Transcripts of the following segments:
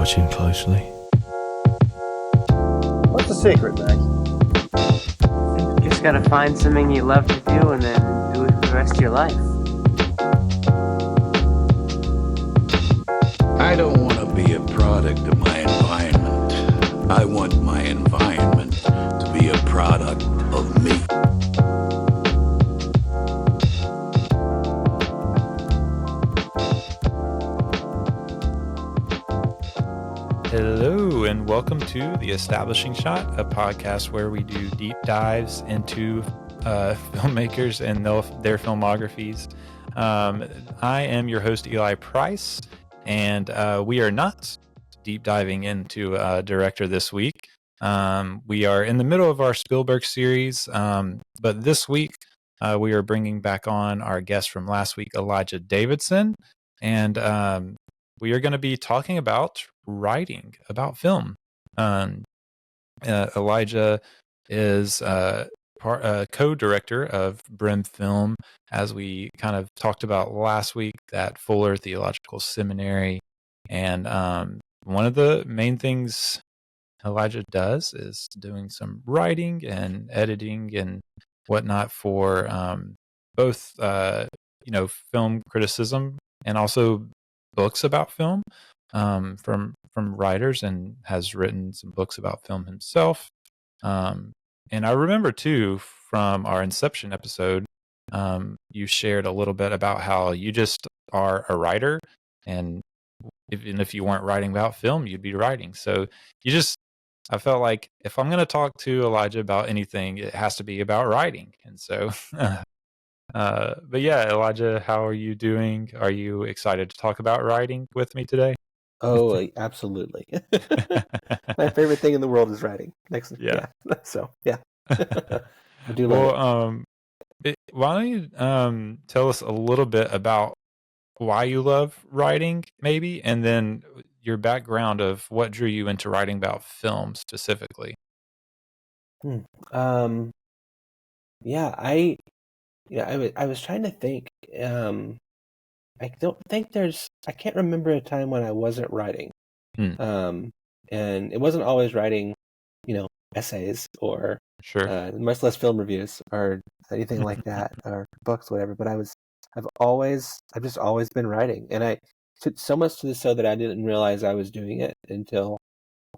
watching closely. What's the secret, Max? You just gotta find something you love to do and then do it for the rest of your life. I don't want to be a product of my environment. I want my environment to be a product of me. Hello, and welcome to The Establishing Shot, a podcast where we do deep dives into filmmakers and their filmographies. I am your host, Eli Price, and we are not deep diving into a director this week. We are in the middle of our Spielberg series, but this week we are bringing back on our guest from last week, Elijah Davidson, and we are going to be talking about writing about film. Elijah is co-director of Brehm Film, as we kind of talked about last week, at Fuller Theological Seminary. And one of the main things Elijah does is doing some writing and editing and whatnot for both film criticism and also books about film from writers, and has written some books about film himself. And I remember too from our Inception episode, you shared a little bit about how you just are a writer, and even if you weren't writing about film, you'd be writing. So I felt like if I'm going to talk to Elijah about anything, it has to be about writing. And so but yeah, Elijah, how are you doing? Are you excited to talk about writing with me today? Oh, absolutely. My favorite thing in the world is writing. Yeah. So, yeah. I do love it. Why don't you tell us a little bit about why you love writing, maybe, and then your background of what drew you into writing about film specifically? I was trying to think. I can't remember a time when I wasn't writing. And it wasn't always writing, essays or much less film reviews or anything like that, or books, whatever. But I've just always been writing, and I took so much to the so that I didn't realize I was doing it until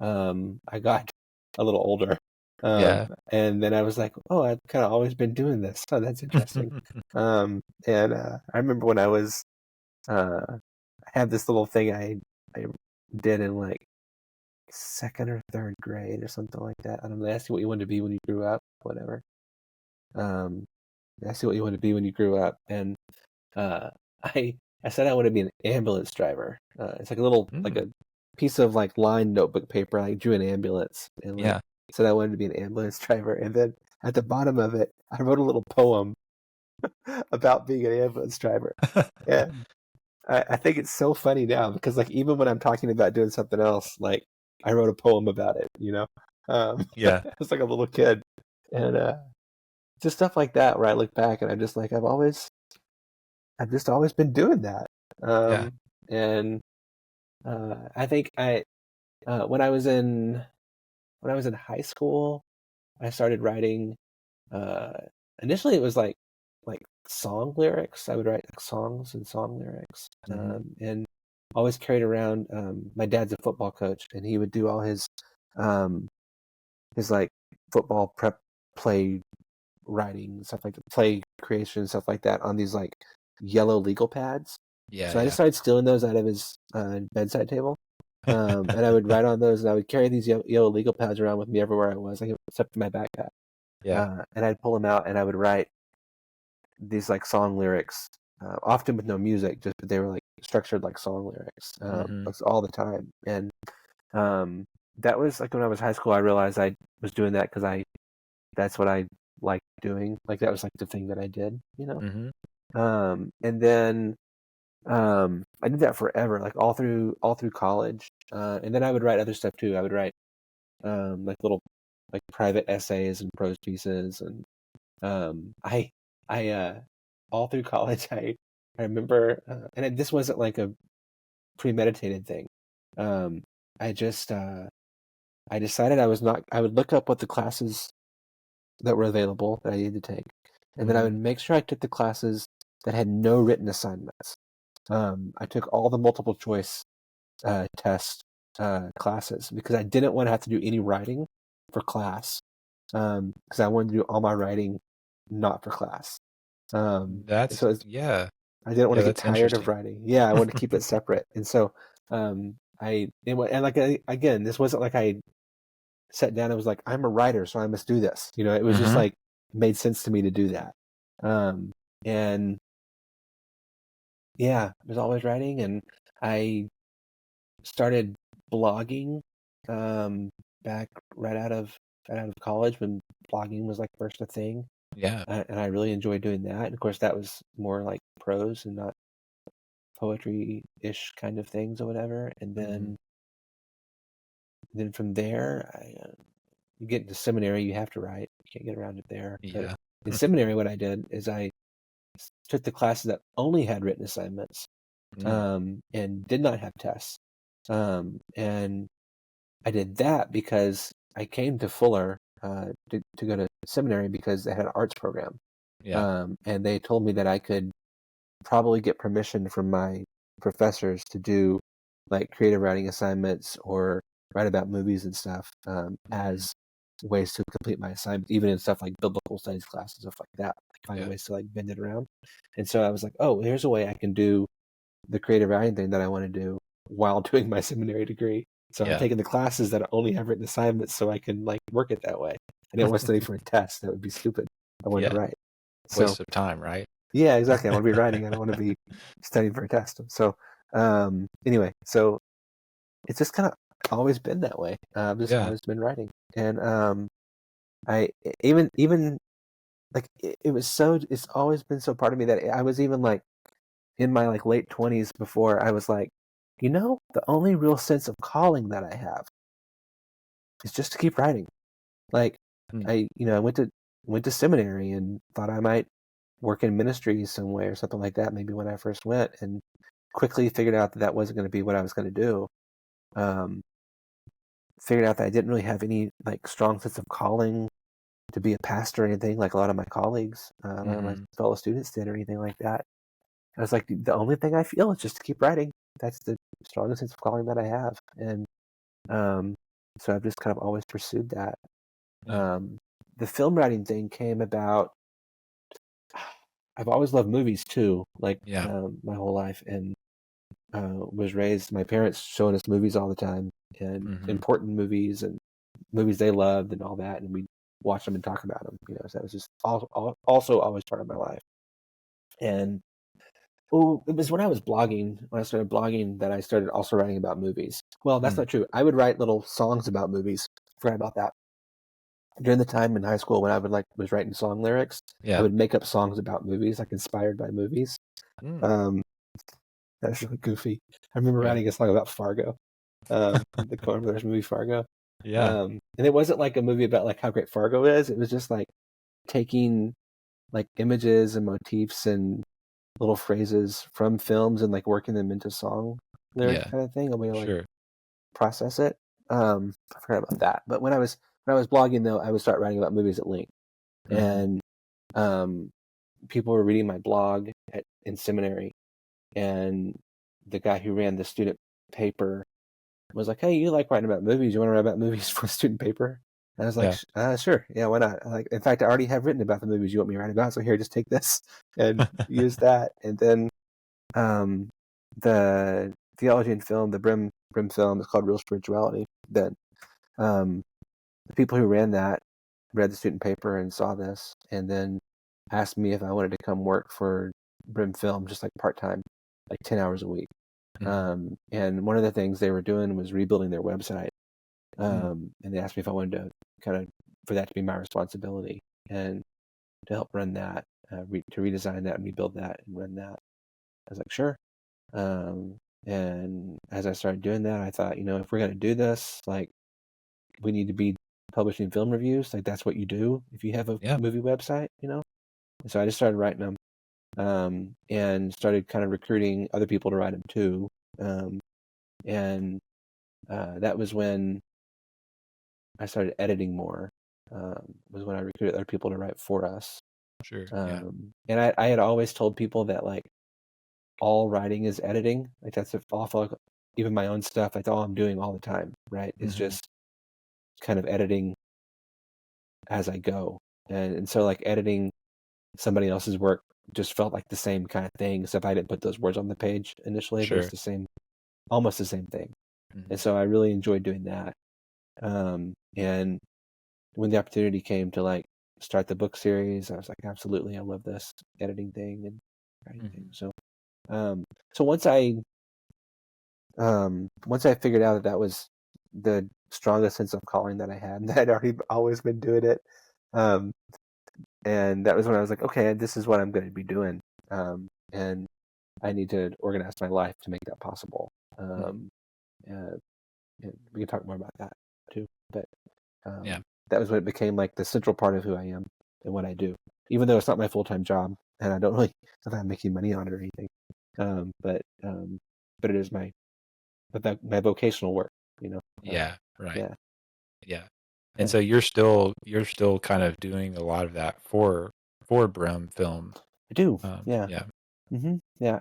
I got a little older. And then I was like, oh, I've kind of always been doing this. Oh, that's interesting. And I remember when I was, I had this little thing I did in like second or third grade or something like that. I don't know. They asked you what you wanted to be when you grew up, whatever. They asked you what you wanted to be when you grew up, and I said I want to be an ambulance driver. It's like a little like a piece of like lined notebook paper. I drew an ambulance, and said I wanted to be an ambulance driver, and then at the bottom of it, I wrote a little poem about being an ambulance driver. And I think it's so funny now because like even when I'm talking about doing something else, like I wrote a poem about it, I was like a little kid, and just stuff like that where I look back and I'm just like I've just always been doing that. And I think when I was in high school, I started writing. Initially, it was like song lyrics. I would write like songs and song lyrics, and always carried around. My dad's a football coach, and he would do all his like football prep play writing, stuff like play creation, stuff like that, on these like yellow legal pads. So I just started stealing those out of his bedside table. And I would write on those, and I would carry these yellow legal pads around with me everywhere I was, like except in my backpack. And I'd pull them out, and I would write these like song lyrics, often with no music, just but they were like structured like song lyrics, all the time. And that was like when I was in high school. I realized I was doing that because that's what I liked doing. Like that was like the thing that I did, And then I did that forever, like all through college. And then I would write other stuff too. I would write like little like private essays and prose pieces, and I all through college I remember, and this wasn't like a premeditated thing. I just I decided I would look up what the classes that were available that I needed to take, and then I would make sure I took the classes that had no written assignments. I took all the multiple choice test classes because I didn't want to have to do any writing for class, because I wanted to do all my writing not for class. That's So I didn't want to get that's tired of interesting. writing. Yeah, I wanted to keep it separate, and so again, this wasn't like I sat down and was like, I'm a writer, so I must do this. It was just like it made sense to me to do that. And yeah, I was always writing, and I started blogging back right out of college when blogging was like first a thing. Yeah. And I really enjoyed doing that. And of course, that was more like prose and not poetry-ish kind of things or whatever. And then from there, you get into seminary, you have to write. You can't get around it there. But Yeah. in seminary, what I did is I took the classes that only had written assignments, and did not have tests. And I did that because I came to Fuller to go to seminary because they had an arts program. Yeah. And they told me that I could probably get permission from my professors to do like creative writing assignments or write about movies and stuff, as ways to complete my assignment, even in stuff like biblical studies classes, stuff like that. Find ways to like bend it around. And so I was like, oh, here's a way I can do the creative writing thing that I want to do while doing my seminary degree. So I'm taking the classes that only have written assignments so I can like work it that way. I didn't want to study for a test. That would be stupid. I wanted to write. Waste of time, right? Yeah, exactly. I want to be writing. I don't want to be studying for a test. So anyway, so it's just kind of always been that way. I've just always been writing. And I even like it's always been so part of me that I was even like in my like late 20s before I was like, the only real sense of calling that I have is just to keep writing. Like I went to seminary and thought I might work in ministry some way or something like that, maybe when I first went, and quickly figured out that wasn't going to be what I was going to do. Figured out that I didn't really have any like strong sense of calling to be a pastor or anything like a lot of my colleagues, a lot of my fellow students did or anything like that. I was like, the only thing I feel is just to keep writing. That's the strongest sense of calling that I have. And so I've just kind of always pursued that. The film writing thing came about. I've always loved movies too, like my whole life, and was raised. My parents showing us movies all the time, and important movies and movies they loved and all that, and we watch them and talk about them. So that was just also always part of my life. And it was when I was blogging, when I started blogging, that I started also writing about movies. Well, that's not true. I would write little songs about movies. I forgot about that. During the time in high school when I was writing song lyrics, I would make up songs about movies, like inspired by movies. That was really goofy. I remember writing a song about Fargo, the Coen Brothers movie Fargo. And it wasn't like a movie about like how great Fargo is. It was just like taking like images and motifs and little phrases from films and like working them into song lyrics kind of thing. A way to like process it. I forgot about that. But when I was blogging though, I would start writing about movies at length, and people were reading my blog in seminary, and the guy who ran the student paper was like, "Hey, you like writing about movies? You want to write about movies for a student paper?" And I was like, "Sure, yeah, why not?" Like, in fact, I already have written about the movies you want me to write about, so here, just take this and use that. And then the theology and film, the Brehm film, is called Real Spirituality. Then the people who ran that read the student paper and saw this, and then asked me if I wanted to come work for Brehm Film, just like part-time, like 10 hours a week. And one of the things they were doing was rebuilding their website. And they asked me if I wanted to for that to be my responsibility and to help run that, to redesign that and rebuild that and run that. I was like, sure. And as I started doing that, I thought, if we're going to do this, like, we need to be publishing film reviews. Like, that's what you do if you have a movie website, And so I just started writing them, and started kind of recruiting other people to write them too. And that was when I started editing more. Was when I recruited other people to write for us. Sure. And I had always told people that like all writing is editing. Like that's awful. Like, even my own stuff, that's all I'm doing all the time, right? It's just kind of editing as I go. And so like editing somebody else's work just felt like the same kind of thing, except I didn't put those words on the page initially, but it's almost the same thing. And so I really enjoyed doing that. And when the opportunity came to like start the book series, I was like, absolutely, I love this editing thing and writing thing. So, so once I figured out that was the strongest sense of calling that I had, that I'd already always been doing it, and that was when I was like, okay, this is what I'm going to be doing, and I need to organize my life to make that possible. And we can talk more about that too, but that was when it became like the central part of who I am and what I do, even though it's not my full-time job and I don't really know if I'm making money on it or anything, but it is my vocational work, you know. Right. And so you're still kind of doing a lot of that for Brehm Film. I do. Yeah.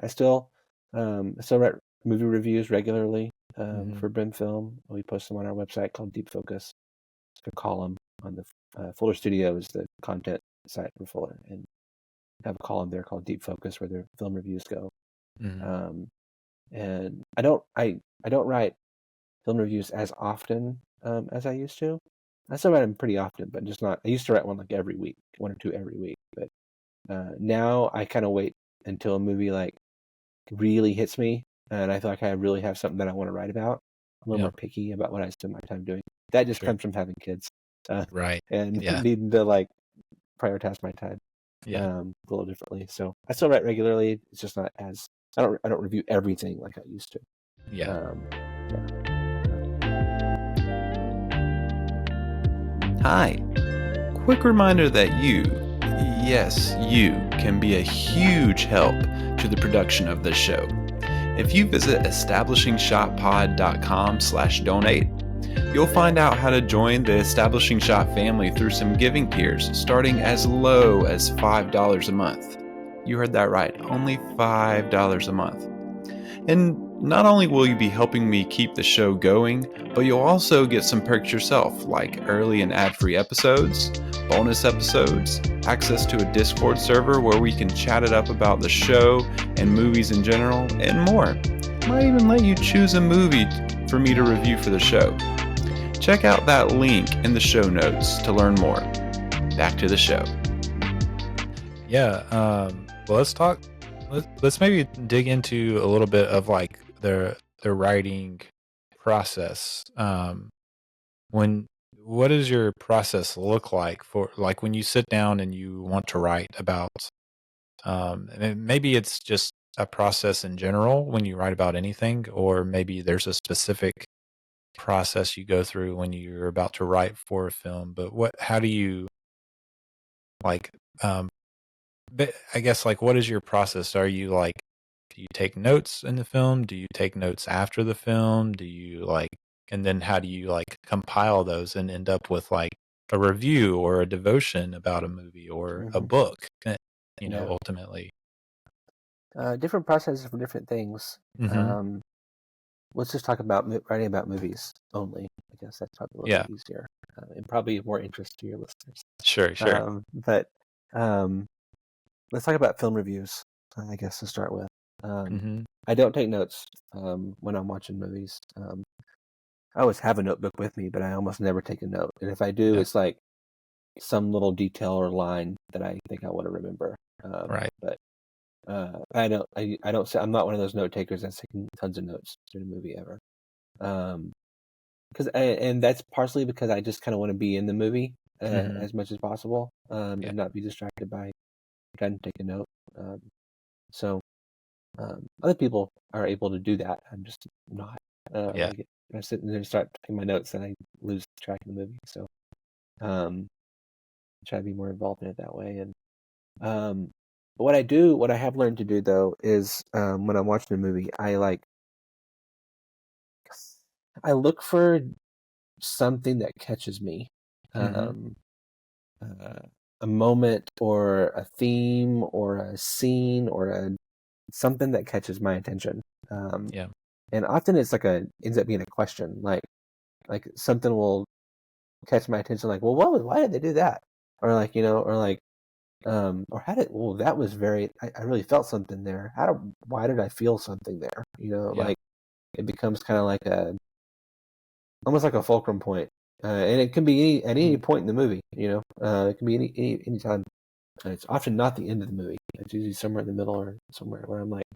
I still write movie reviews regularly for Brehm Film. We post them on our website called Deep Focus. It's a column on the Fuller Studio is the content site for Fuller, and have a column there called Deep Focus where their film reviews go. And I don't write film reviews as often as I used to. I still write them pretty often, but just not. I used to write one like every week, 1 or 2 every week. But now I kind of wait until a movie like really hits me, and I feel like I really have something that I want to write about. I'm a little more picky about what I spend my time doing. That just comes from having kids, and needing to like prioritize my time a little differently. So I still write regularly. It's just not as I don't review everything like I used to. Hi. Quick reminder that you, yes, you, can be a huge help to the production of this show. If you visit establishingshotpod.com/donate, you'll find out how to join the Establishing Shot family through some giving tiers starting as low as $5 a month. You heard that right, only $5 a month. And not only will you be helping me keep the show going, but you'll also get some perks yourself, like early and ad-free episodes, bonus episodes, access to a Discord server where we can chat it up about the show and movies in general, and more. Might even let you choose a movie for me to review for the show. Check out that link in the show notes to learn more. Back to the show. Well, let's maybe dig into a little bit of like the writing process. What does your process look like for like when you sit down and you want to write about and maybe it's just a process in general when you write about anything, or maybe there's a specific process you go through when you're about to write for a film, but how do you like but I guess like what is your process? Are you like, do you take notes in the film? Do you take notes after the film? Do you like, and then how do you like compile those and end up with like a review or a devotion about a movie or a book, ultimately? Different processes for different things. Let's just talk about writing about movies only. I guess that's probably a little bit easier and probably more interest to your listeners. Sure. But let's talk about film reviews, I guess, to start with. I don't take notes when I'm watching movies. I always have a notebook with me, but I almost never take a note. And if I do, it's like some little detail or line that I think I want to remember. But I don't. I'm not one of those note takers that's taking tons of notes during a movie ever. And that's partially because I just kind of want to be in the movie as much as possible and not be distracted by trying to take a note. So other people are able to do that. I'm just not. I sit there and start taking my notes and I lose track of the movie. So try to be more involved in it that way. And what I have learned to do though is when I'm watching a movie, I I look for something that catches me. A moment or a theme or a scene or something that catches my attention. And often it's ends up being a question, like something will catch my attention, like, well, why did they do that? Or or that was I really felt something there. Why did I feel something there? Like it becomes kind of like almost like a fulcrum point. And it can be at any point in the movie, it can be any time. It's often not the end of the movie. It's usually somewhere in the middle or somewhere where I'm like,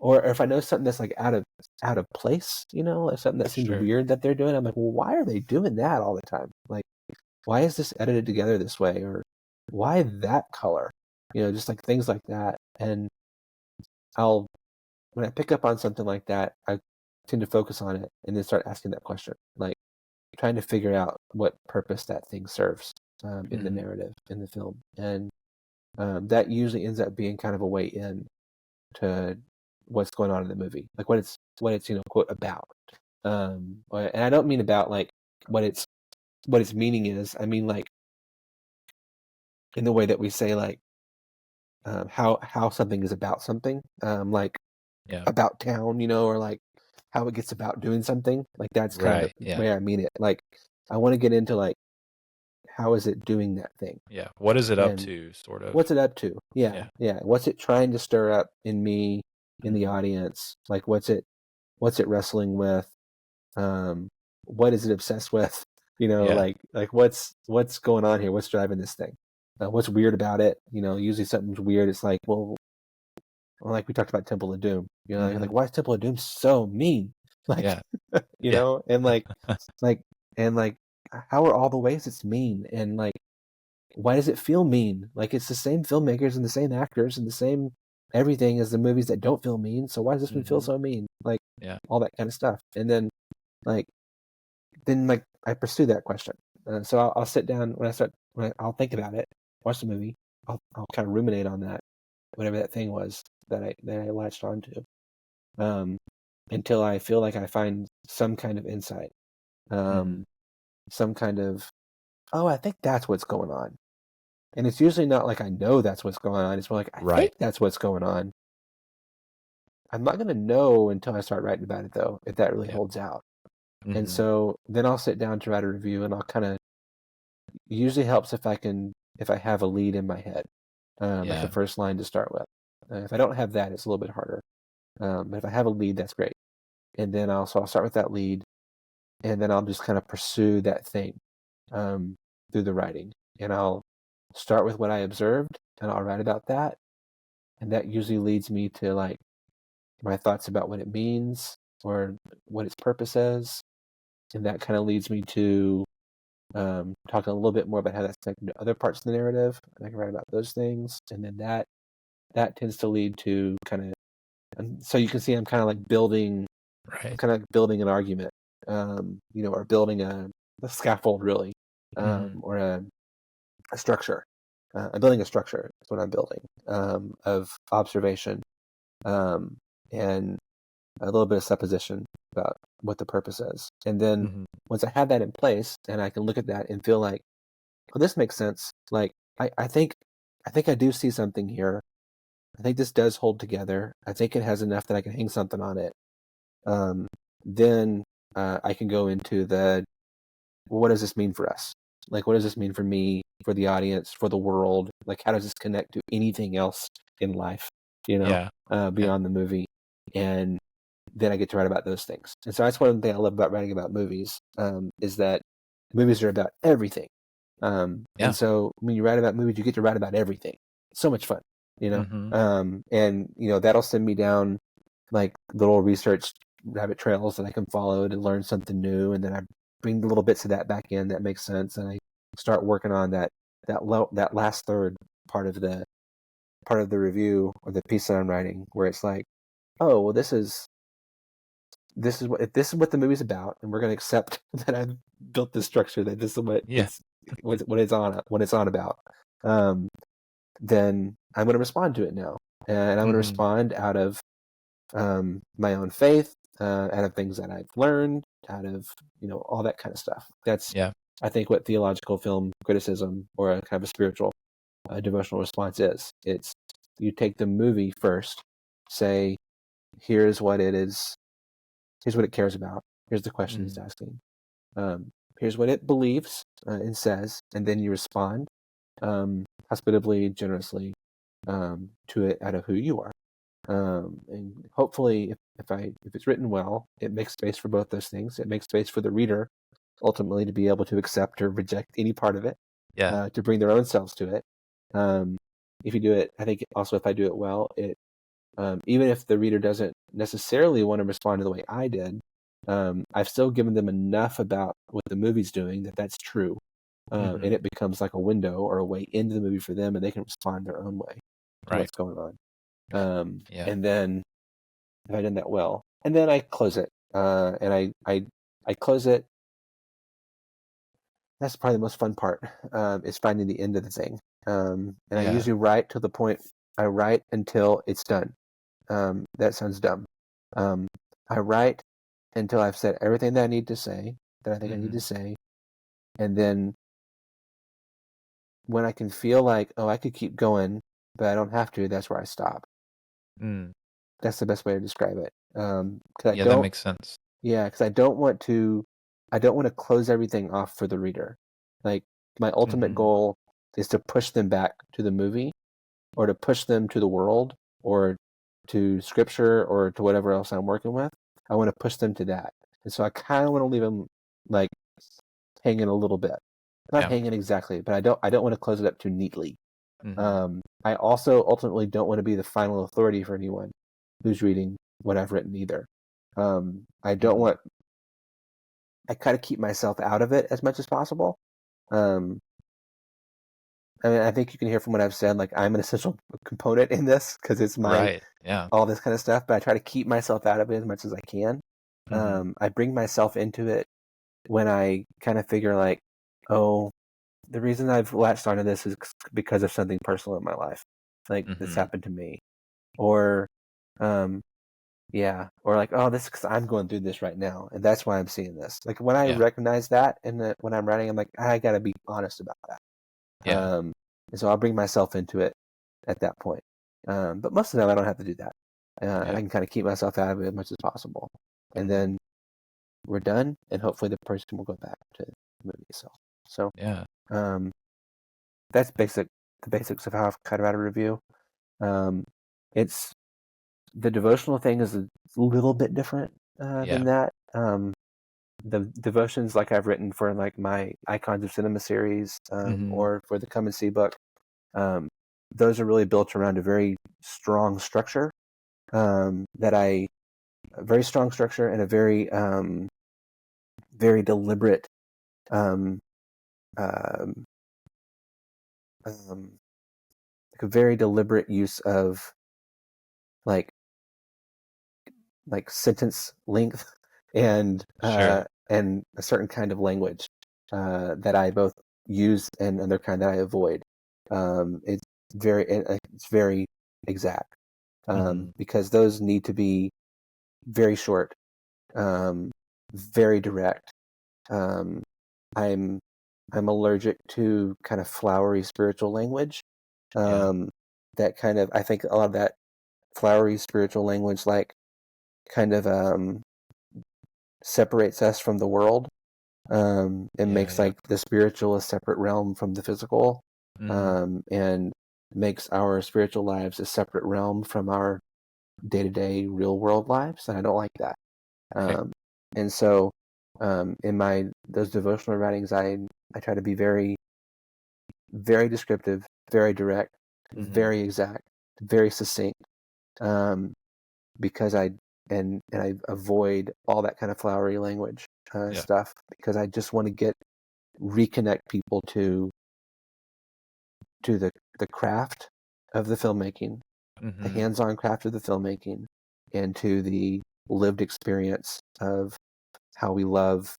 or if I know something that's like out of place, like something that seems weird that they're doing, I'm like, well, why are they doing that all the time? Like, why is this edited together this way? Or why that color? Just like things like that. And when I pick up on something like that, I tend to focus on it and then start asking that question, like trying to figure out what purpose that thing serves in the narrative, in the film. And that usually ends up being kind of a way in to what's going on in the movie, like what it's quote about. And I don't mean about like what its meaning is. I mean like in the way that we say like how something is about something, like about town, or like how it gets about doing something. Like that's kind of the way I mean it. Like I want to get into like how is it doing that thing? Yeah. What is it up to, sort of? What's it up to? Yeah. What's it trying to stir up in me, in the audience? Like what's it wrestling with? What is it obsessed with? Like what's going on here? What's driving this thing? What's weird about it? Usually something's weird. It's like, well, like we talked about Temple of Doom. Like why is Temple of Doom so mean? Like, and like how are all the ways it's mean? And like, why does it feel mean? Like it's the same filmmakers and the same actors and the same everything as the movies that don't feel mean. So why does this one feel so mean? Like all that kind of stuff. And then I pursue that question. So I'll sit down I'll think about it, watch the movie. I'll kind of ruminate on that, whatever that thing was that I latched onto, until I feel like I find some kind of insight, some kind of, oh, I think that's what's going on. And it's usually not like I know that's what's going on. It's more like I think that's what's going on. I'm not going to know until I start writing about it, though, if that really holds out. And so then I'll sit down to write a review, and I'll kind of, usually helps if I have a lead in my head, like the first line to start with. If I don't have that, it's a little bit harder. But if I have a lead, that's great. And then I'll start with that lead, and then I'll just kind of pursue that thing through the writing. And I'll start with what I observed, and I'll write about that. And that usually leads me to like my thoughts about what it means or what its purpose is. And that kind of leads me to talking a little bit more about how that's connected to other parts of the narrative. And I can write about those things. And then that tends to lead to kind of, so you can see I'm kind of like building an argument, or building a scaffold really, or a structure. I'm building a structure. That's what I'm building, of observation, and a little bit of supposition about what the purpose is. And then once I have that in place, and I can look at that and feel like, well, this makes sense. Like I think I do see something here. I think this does hold together. I think it has enough that I can hang something on it. Then I can go into well, what does this mean for us? Like, what does this mean for me, for the audience, for the world? Like, how does this connect to anything else in life, beyond the movie? And then I get to write about those things. And so that's one thing I love about writing about movies, is that movies are about everything. And so when you write about movies, you get to write about everything. It's so much fun, and, that'll send me down like little research rabbit trails that I can follow to learn something new. And then I bring the little bits of that back in that makes sense. And I start working on that last third part of the review or the piece that I'm writing, where it's like, oh, well, this is what the movie's about, and we're going to accept that I've built this structure, that this is what it's on about. Then I'm going to respond to it now, and I'm going to respond out of my own faith, out of things that I've learned, out of all that kind of stuff. That's I think what theological film criticism or a kind of a spiritual devotional response is. It's you take the movie first, say, here's what it is, here's what it cares about, here's the question it's asking, here's what it believes and says, and then you respond hospitably, generously to it out of who you are. And hopefully, if it's written well, it makes space for both those things. It makes space for the reader ultimately to be able to accept or reject any part of it, to bring their own selves to it. If you do it, I think also if I do it well, it even if the reader doesn't necessarily want to respond to the way I did, I've still given them enough about what the movie's doing that's true, and it becomes like a window or a way into the movie for them, and they can respond their own way to what's going on. And then if I've done that well, and then I close it, and I close it. That's probably the most fun part, is finding the end of the thing. And I usually write to the point. I write until it's done. That sounds dumb. I write until I've said everything that I need to say, that I think I need to say, and then when I can feel like, oh, I could keep going, but I don't have to, that's where I stop. That's the best way to describe it. That makes sense. Yeah, because I don't want to close everything off for the reader. Like, my ultimate goal is to push them back to the movie, or to push them to the world, or to scripture, or to whatever else I'm working with. I want to push them to that. And so I kind of want to leave them like hanging a little bit. Not hanging exactly, but I don't want to close it up too neatly. I also ultimately don't want to be the final authority for anyone who's reading what I've written either. I don't want. I kind of keep myself out of it as much as possible. I mean, I think you can hear from what I've said, like I'm an essential component in this because it's my all this kind of stuff. But I try to keep myself out of it as much as I can. I bring myself into it when I kind of figure like, oh, the reason I've latched onto this is because of something personal in my life, like this happened to me, or or like, oh, this is because I'm going through this right now, and that's why I'm seeing this. Like when I recognize that, and when I'm writing, I'm like, I got to be honest about that. And so I'll bring myself into it at that point. But most of the time, I don't have to do that, and I can kind of keep myself out of it as much as possible, and then we're done, and hopefully the person will go back to the movie itself. So that's the basics of how I've kind of had a review. It's the devotional thing is a little bit different than that. The devotions, like I've written for like my Icons of Cinema series, or for the Come and See book, those are really built around a very strong structure. A very strong structure and a very very deliberate like a very deliberate use of like sentence length and and a certain kind of language that I both use and another kind that I avoid. It's very exact because those need to be very short, very direct. I'm allergic to kind of flowery spiritual language. That kind of, I think a lot of that flowery spiritual language like kind of separates us from the world. It makes like the spiritual a separate realm from the physical, and makes our spiritual lives a separate realm from our day-to-day real world lives, and I don't like that. And so in those devotional writings, I try to be very, very descriptive, very direct, very exact, very succinct, because I avoid all that kind of flowery language stuff, because I just want to reconnect people to the craft of the filmmaking, the hands-on craft of the filmmaking, and to the lived experience of how we love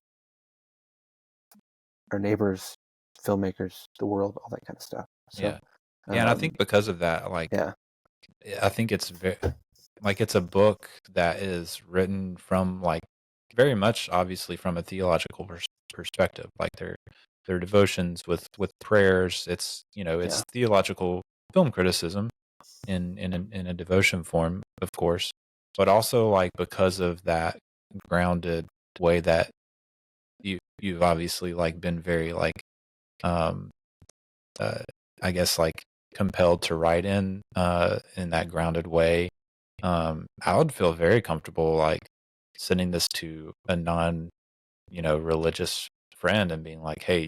our neighbors, filmmakers, the world, all that kind of stuff. So, and I think because of that, like, I think it's it's a book that is written from like very much obviously from a theological perspective, like their devotions with prayers. It's it's theological film criticism in a devotion form, of course, but also like because of that grounded way that you've obviously like been very like um I guess like compelled to write in that grounded way. I would feel very comfortable like sending this to a non religious friend and being like, hey,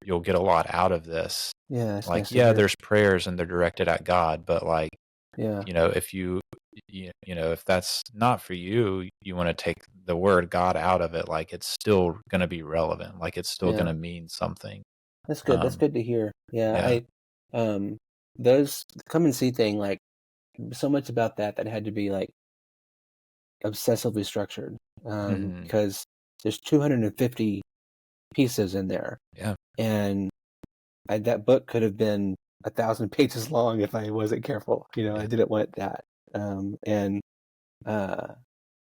you'll get a lot out of this. Yeah, it's Like, nice to yeah, hear. there's prayers and they're directed at God, but like, Yeah, if if that's not for you, you want to take the word God out of it, like it's still going to be relevant, like it's still going yeah. to mean something. That's good. That's good to hear. Yeah, Yeah. those come and see thing, like so much about that had to be like obsessively structured, Mhm. because there's 250 pieces in there, Yeah. and that book could have been 1,000 pages long if I wasn't careful. I Yeah. didn't want that, and that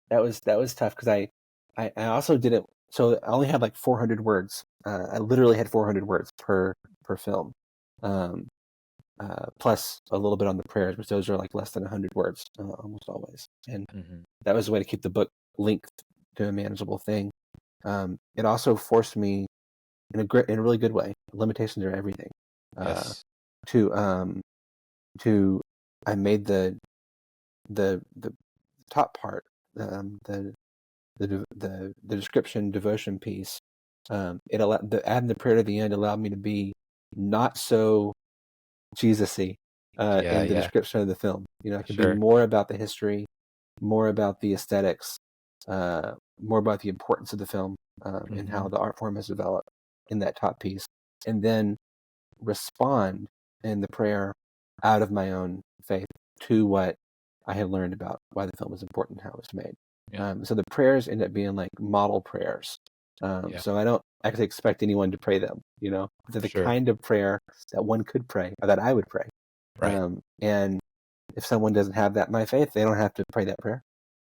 was tough because I also didn't. So I only had like 400 words. I literally had 400 words per film. Um, plus a little bit on the prayers, which those are like less than 100 words almost always. And Mhm. that was a way to keep the book linked to a manageable thing. It also forced me in a really good way. Limitations are everything. Yes. To I made the top part, the description devotion piece. It allowed adding the prayer to the end allowed me to be not so Jesus-y Yeah. in the Yeah. description of the film. I could be Sure. more about the history, more about the aesthetics, more about the importance of the film, and how Mhm. the art form has developed in that top piece, and then respond in the prayer out of my own faith to what I had learned about why the film was important and how it was made. Yeah. So the prayers end up being like model prayers. Yeah. So I don't actually expect anyone to pray them. They're the Sure. kind of prayer that one could pray, or that I would pray. Right. And if someone doesn't have that in my faith, they don't have to pray that prayer.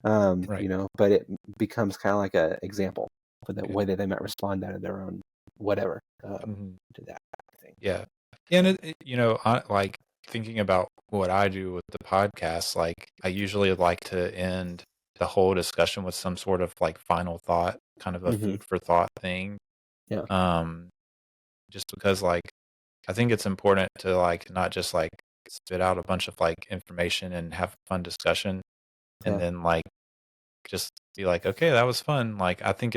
Right. But it becomes kind of like an example for the Yeah. way that they might respond out of their own whatever Mhm. to that thing. Yeah. And I like thinking about what I do with the podcast, like I usually like to end the whole discussion with some sort of like final thought, kind of a Mm-hmm. food for thought thing. Yeah. Just because like I think it's important to like not just like spit out a bunch of like information and have a fun discussion and Yeah. then like just be like, okay, that was fun. Like I think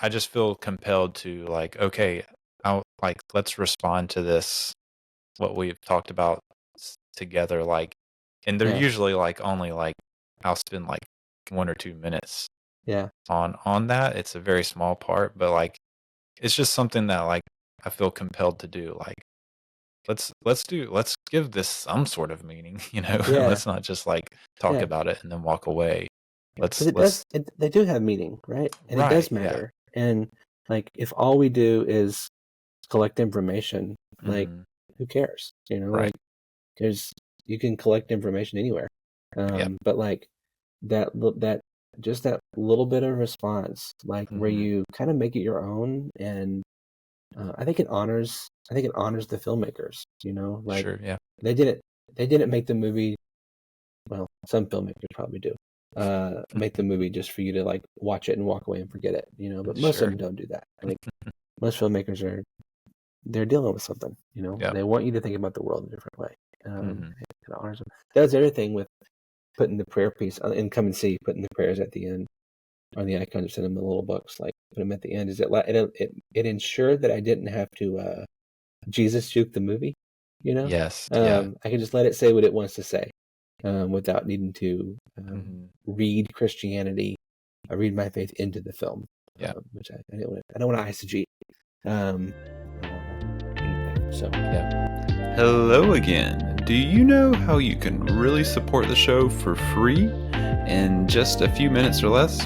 I just feel compelled to like, okay, let's respond to this, what we've talked about together. Like, and they're Yeah. usually like only like, I'll spend like 1 or 2 minutes Yeah. on that. It's a very small part, but like, it's just something that like, I feel compelled to do. Like, let's give this some sort of meaning, Yeah. let's not just like talk Yeah. about it and then walk away. Because it does. They do have meaning, right? And it does Right, yeah. matter. And like, if all we do is collect information, like, Mhm. who cares? Right. Like, there's you can collect information anywhere. Yep. But like that just that little bit of response, like where Mhm. you kind of make it your own, and I think it honors the filmmakers. Like Sure, yeah. they didn't make the movie. Well, some filmmakers probably do. Make the movie just for you to like watch it and walk away and forget it, but most of Sure. them don't do that. I think most filmmakers they're dealing with something, Yep. they want you to think about the world in a different way. Mhm. It honors them. That's the other thing with putting the prayer piece in Come and See, putting the prayers at the end on the icons, send them the little books, like put them at the end. Is it ensured that I didn't have to Jesus juke the movie, Yes, yeah. I could just let it say what it wants to say, without needing to Mhm. read Christianity, read my faith into the film. Yeah. Which I don't want to eisegete anything. So Yeah. Hello again. Do you know how you can really support the show for free in just a few minutes or less?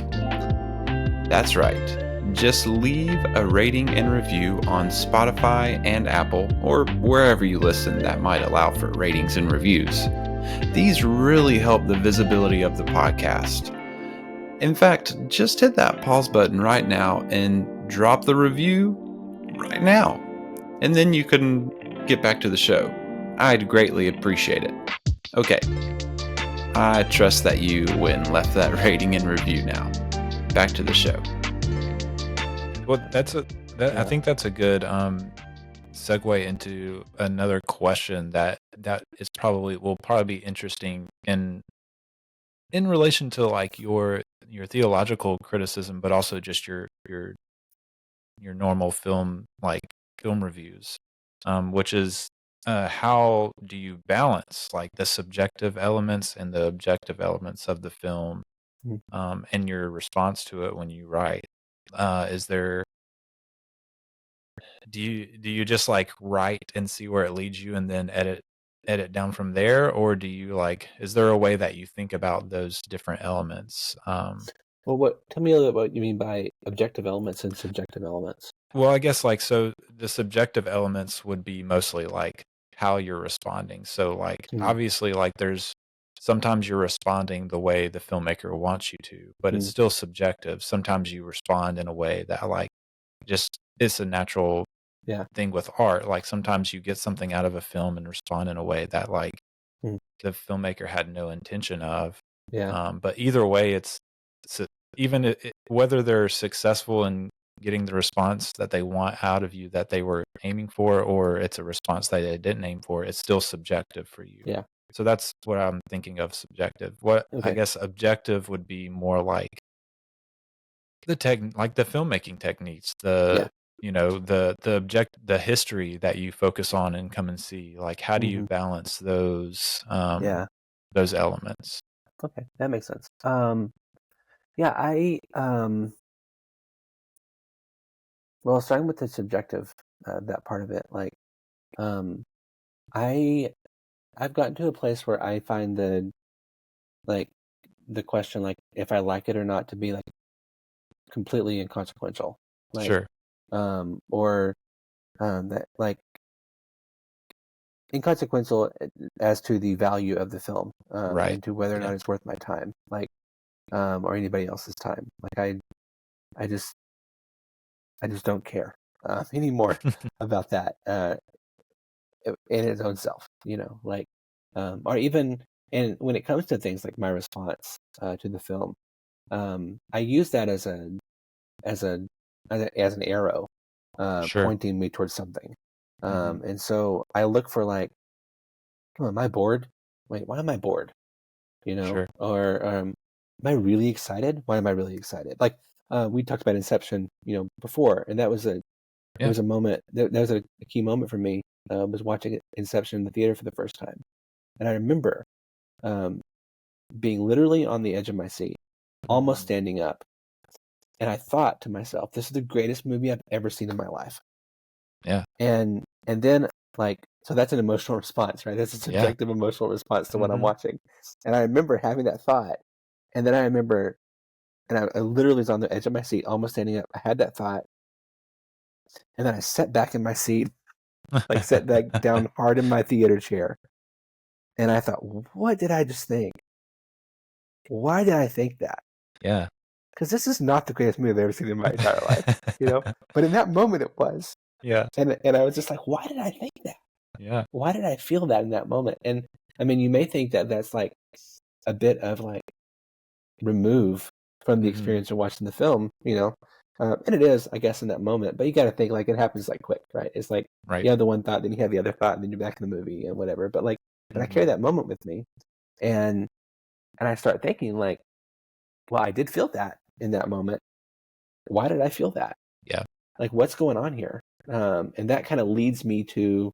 That's right. Just leave a rating and review on Spotify and Apple, or wherever you listen that might allow for ratings and reviews. These really help the visibility of the podcast. In fact, just hit that pause button right now and drop the review right now. And then you can get back to the show. I'd greatly appreciate it. Okay. I trust that you went and left that rating and review now. Back to the show. Well, I think that's a good segue into another question that will probably be interesting in relation to like your theological criticism, but also just your normal film reviews, which is how do you balance like the subjective elements and the objective elements of the film, and your response to it when you write? Do you just like write and see where it leads you and then edit down from there, or do you is there a way that you think about those different elements? Well, tell me a little bit what you mean by objective elements and subjective elements. Well, I guess so the subjective elements would be mostly like how you're responding. So obviously there's sometimes you're responding the way the filmmaker wants you to, but it's still subjective. Sometimes you respond in a way that just it's a natural thing with art. Like sometimes you get something out of a film and respond in a way that the filmmaker had no intention of. But either way, it's even whether they're successful in getting the response that they want out of you that they were aiming for, or it's a response that they didn't aim for, it's still subjective for you. Yeah. So that's what I'm thinking of subjective. I guess objective would be more like the filmmaking techniques, the history that you focus on and come and see. Like how do you balance those elements? Okay, that makes sense. Well, starting with the subjective, that part of it, I've gotten to a place where I find the question, if I like it or not, to be completely inconsequential. Sure. Or that inconsequential as to the value of the film, right, and to whether or not it's worth my time, or anybody else's time. I just don't care anymore about that in its own self, or even, and when it comes to things like my response to the film, I use that as an arrow pointing me towards something, and so I look for oh, am I bored? Wait, why am I bored? Or am I really excited? Why am I really excited? We talked about Inception, before, and that was it was a moment. That was a key moment for me. Was watching Inception in the theater for the first time, and I remember being literally on the edge of my seat, almost standing up, and I thought to myself, "This is the greatest movie I've ever seen in my life." Yeah, and then so that's an emotional response, right? That's a subjective emotional response to what I'm watching, and I remember having that thought, and then I remember. And I literally was on the edge of my seat, almost standing up. I had that thought. And then I sat back in my seat, sat back down hard in my theater chair. And I thought, what did I just think? Why did I think that? Yeah. Because this is not the greatest movie I've ever seen in my entire life, But in that moment it was. Yeah. And I was just like, why did I think that? Yeah. Why did I feel that in that moment? And I mean, you may think that that's a bit of remove from the experience of watching the film, and it is, I guess, in that moment. But you got to think it happens quick, right? It's right. You have the one thought, then you have the other thought, and then you're back in the movie and whatever. But but I carry that moment with me, and I start thinking well, I did feel that in that moment. Why did I feel that? Yeah. What's going on here? And that kind of leads me to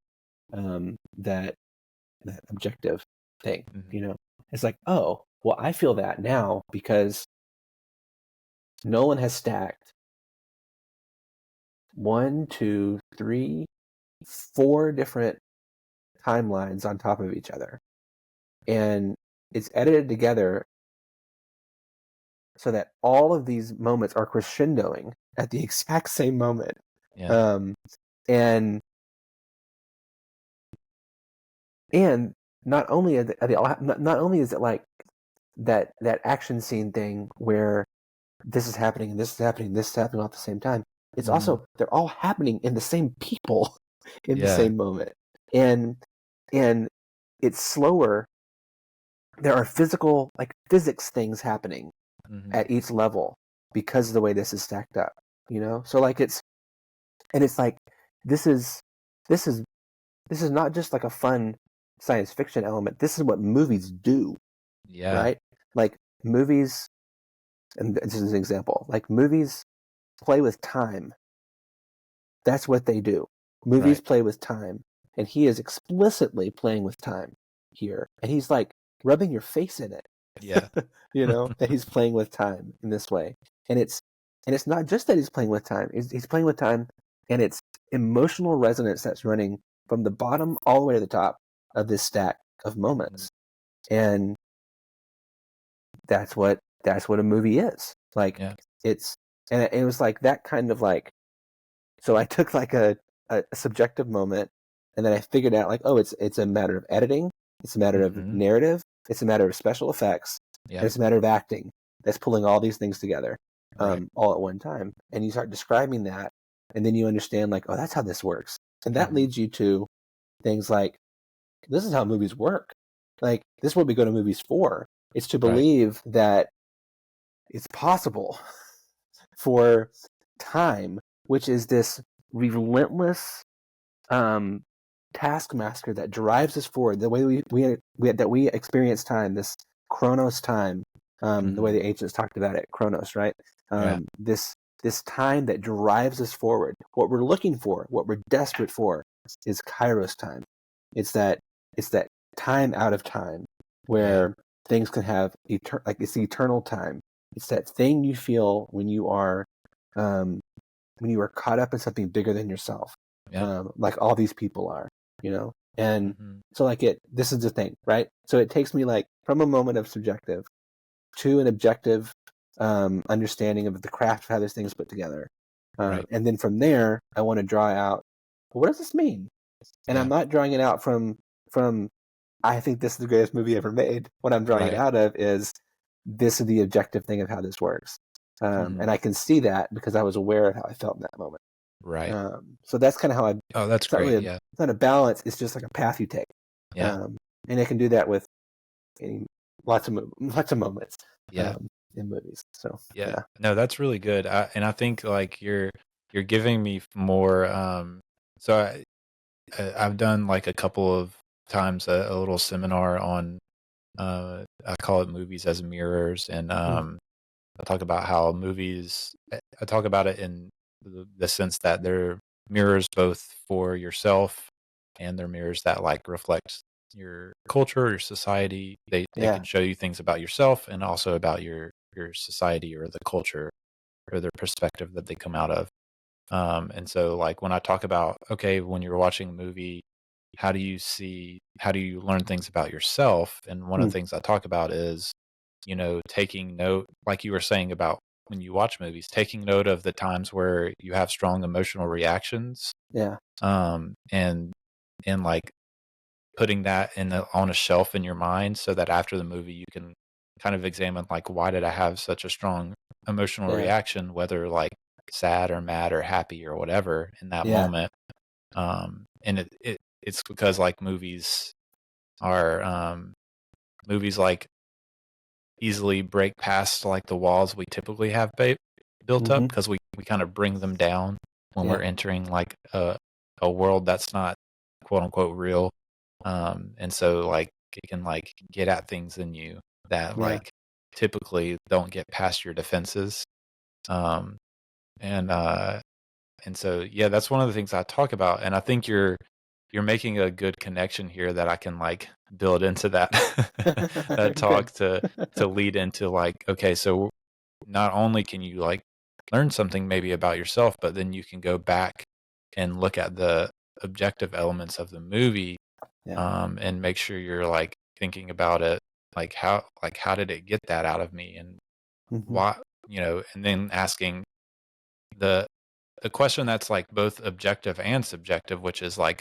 that objective thing. It's oh, well, I feel that now because Nolan has stacked 1, 2, 3, 4 different timelines on top of each other. And it's edited together so that all of these moments are crescendoing at the exact same moment. Yeah. And not only are they all not only is it like that action scene thing where this is happening and this is happening, this is happening all at the same time. It's also they're all happening in the same people in the same moment, and it's slower. There are physics things happening at each level because of the way this is stacked up. So like it's like this is not just like a fun science fiction element. This is what movies do. Yeah. Right? Like movies, and this is an example. Like movies play with time. That's what they do. Movies play with time, and he is explicitly playing with time here, and he's like rubbing your face in it. Yeah. That he's playing with time in this way, and it's not just that he's playing with time. He's playing with time, and it's emotional resonance that's running from the bottom all the way to the top of this stack of moments, and that's what a movie is. Like it's, and it was like that kind of like. So I took like a subjective moment, and then I figured out like, oh, it's a matter of editing, it's a matter of narrative, it's a matter of special effects, and it's a matter of acting that's pulling all these things together all at one time. And you start describing that, and then you understand like, oh, that's how this works, and that leads you to things like, this is how movies work. Like this is what we go to movies for. It's to believe that it's possible for time, which is this relentless taskmaster that drives us forward. The way we experience time, this Chronos time, the way the ancients talked about it, Chronos, right? This time that drives us forward. What we're looking for, what we're desperate for, is Kairos time. It's that time out of time where things can have like it's the eternal time. It's that thing you feel when you are caught up in something bigger than yourself, like all these people are, and so like this is the thing, right? So it takes me like from a moment of subjective to an objective understanding of the craft of how this thing is put together, and then from there I want to draw out, well, what does this mean? And I'm not drawing it out from I think this is the greatest movie ever made. What I'm drawing it out of is, this is the objective thing of how this works. And I can see that because I was aware of how I felt in that moment. Right. So that's kind of how I. Oh, that's great. Really it's not a balance. It's just like a path you take. Yeah. And I can do that with lots of moments. Yeah. In movies. So yeah. No, that's really good. And I think like you're giving me more. So I've done like a couple of times a little seminar on. I call it movies as mirrors, and I talk about how movies. I talk about it in the sense that they're mirrors both for yourself, and they're mirrors that like reflect your culture, your society. They can show you things about yourself and also about your society or the culture or their perspective that they come out of. And so like when I talk about, okay, when you're watching a movie, how do you learn things about yourself? And one of the things I talk about is, taking note, like you were saying about when you watch movies, taking note of the times where you have strong emotional reactions. Yeah. And like putting that on a shelf in your mind so that after the movie you can kind of examine like, why did I have such a strong emotional reaction, whether like sad or mad or happy or whatever in that moment. And it's because like movies like easily break past like the walls we typically have built up, because we kind of bring them down when we're entering like a world that's not quote unquote real. And so like it can like get at things in you that like typically don't get past your defenses. And so that's one of the things I talk about, and I think you're making a good connection here that I can like build into that that talk to lead into like, okay, so not only can you like learn something maybe about yourself, but then you can go back and look at the objective elements of the movie, and make sure you're like thinking about it, like how did it get that out of me, and why, and then asking the question that's like both objective and subjective, which is like,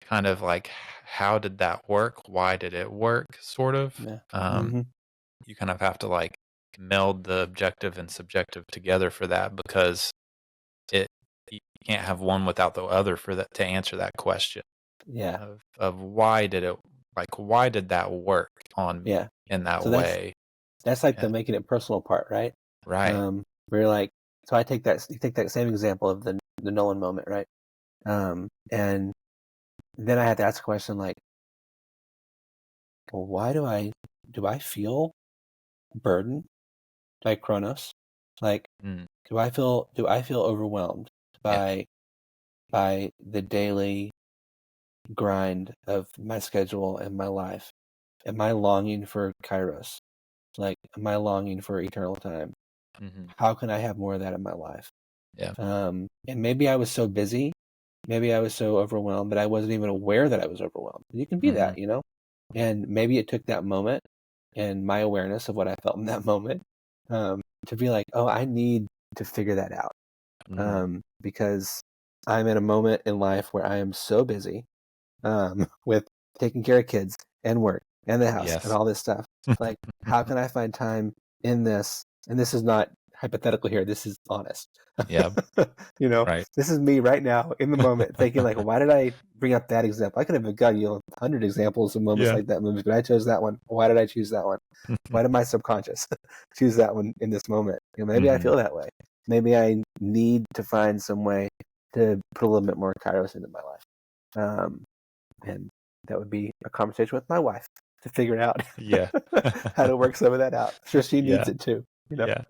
kind of like how did that work? Why did it work? Sort of. Yeah. You kind of have to like meld the objective and subjective together for that because it you can't have one without the other for that to answer that question Yeah. of why did that work on me Yeah. in that So way? that's like the Yeah. making it personal part, right? Right. Where you're like, so you take that same example of the Nolan moment, right? And then I had to ask a question like, well, why do I feel burdened by Kronos? Like, Mm. do I feel overwhelmed Yeah. by the daily grind of my schedule and my life? Am I longing for Kairos? Like, am I longing for eternal time? Hmm. How can I have more of that in my life? Yeah. And maybe I was so busy, maybe I was so overwhelmed that I wasn't even aware that I was overwhelmed. You can be Hmm. that, and maybe it took that moment and my awareness of what I felt in that moment to be like, oh, I need to figure that out because I'm in a moment in life where I am so busy with taking care of kids and work and the house and Yes. all this stuff. Like, how can I find time in this? And this is not hypothetical here. This is honest. Yeah. Right. This is me right now in the moment thinking like, why did I bring up that example? I could have gotten 100 examples of moments Yeah. like that movie, but I chose that one. Why did I choose that one? Why did my subconscious choose that one in this moment? Maybe I feel that way. Maybe I need to find some way to put a little bit more kairos into my life. And that would be a conversation with my wife to figure out Yeah. how to work some of that out. I'm sure she needs Yeah. it too. Yeah.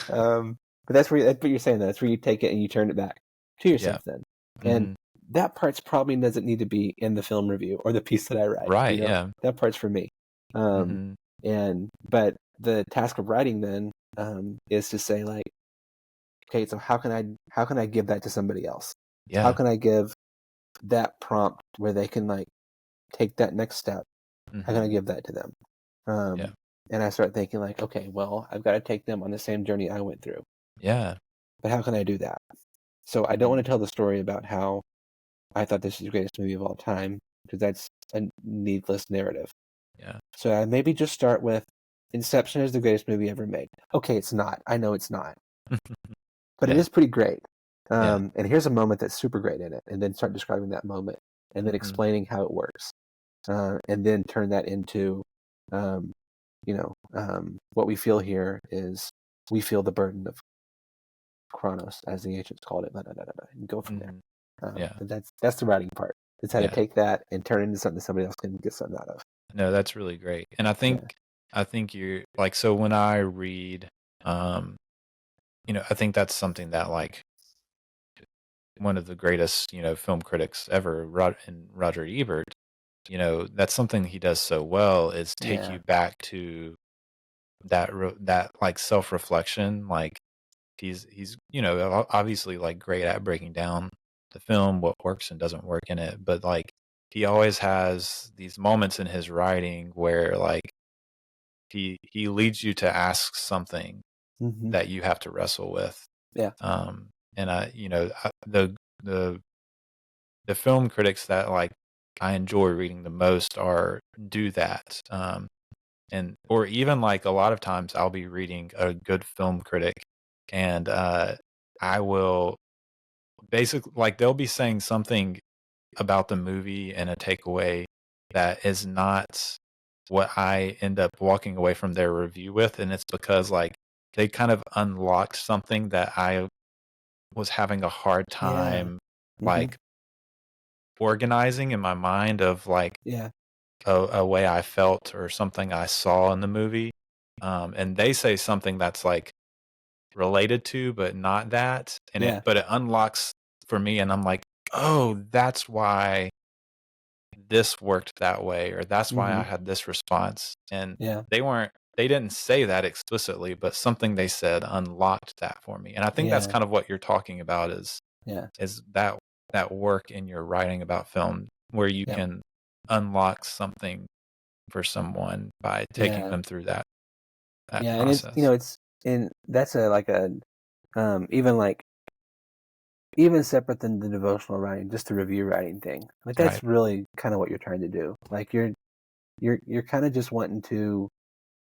But that's what you're saying. That's where you take it and you turn it back to yourself then. And that part's probably doesn't need to be in the film review or the piece that I write. Right. Yeah. That part's for me. But the task of writing then is to say like, okay, so how can I give that to somebody else? Yeah. How can I give that prompt where they can like take that next step? How can I give that to them? And I start thinking like, okay, well, I've got to take them on the same journey I went through. Yeah. But how can I do that? So I don't want to tell the story about how I thought this is the greatest movie of all time because that's a needless narrative. Yeah. So I maybe just start with Inception is the greatest movie ever made. Okay, it's not. I know it's not. But it is pretty great. And here's a moment that's super great in it. And then start describing that moment and then explaining how it works. And then turn that into, what we feel here is we feel the burden of Chronos, as the ancients called it, and go from there. But that's the writing part. It's how to take that and turn it into something somebody else can get something out of. No, that's really great. And I think you're like, so when I read, I think that's something that like one of the greatest, film critics ever, Roger Ebert, that's something he does so well is take you back to that like self-reflection. Like he's obviously like great at breaking down the film, what works and doesn't work in it, but like he always has these moments in his writing where like he leads you to ask something that you have to wrestle with. And the film critics that like I enjoy reading the most do that. And or even like a lot of times I'll be reading a good film critic and I will basically like they'll be saying something about the movie and a takeaway that is not what I end up walking away from their review with, and it's because like they kind of unlocked something that I was having a hard time like organizing in my mind of like a way I felt or something I saw in the movie. And they say something that's like related to, but not that. And but it unlocks for me. And I'm like, oh, that's why this worked that way, or that's why I had this response. And they didn't say that explicitly, but something they said unlocked that for me. And I think that's kind of what you're talking about is that work in your writing about film where you can unlock something for someone by taking them through that and process. it's and that's even like even separate than the devotional writing, just the review writing thing. Like that's really kind of what you're trying to do. Like you're kind of just wanting to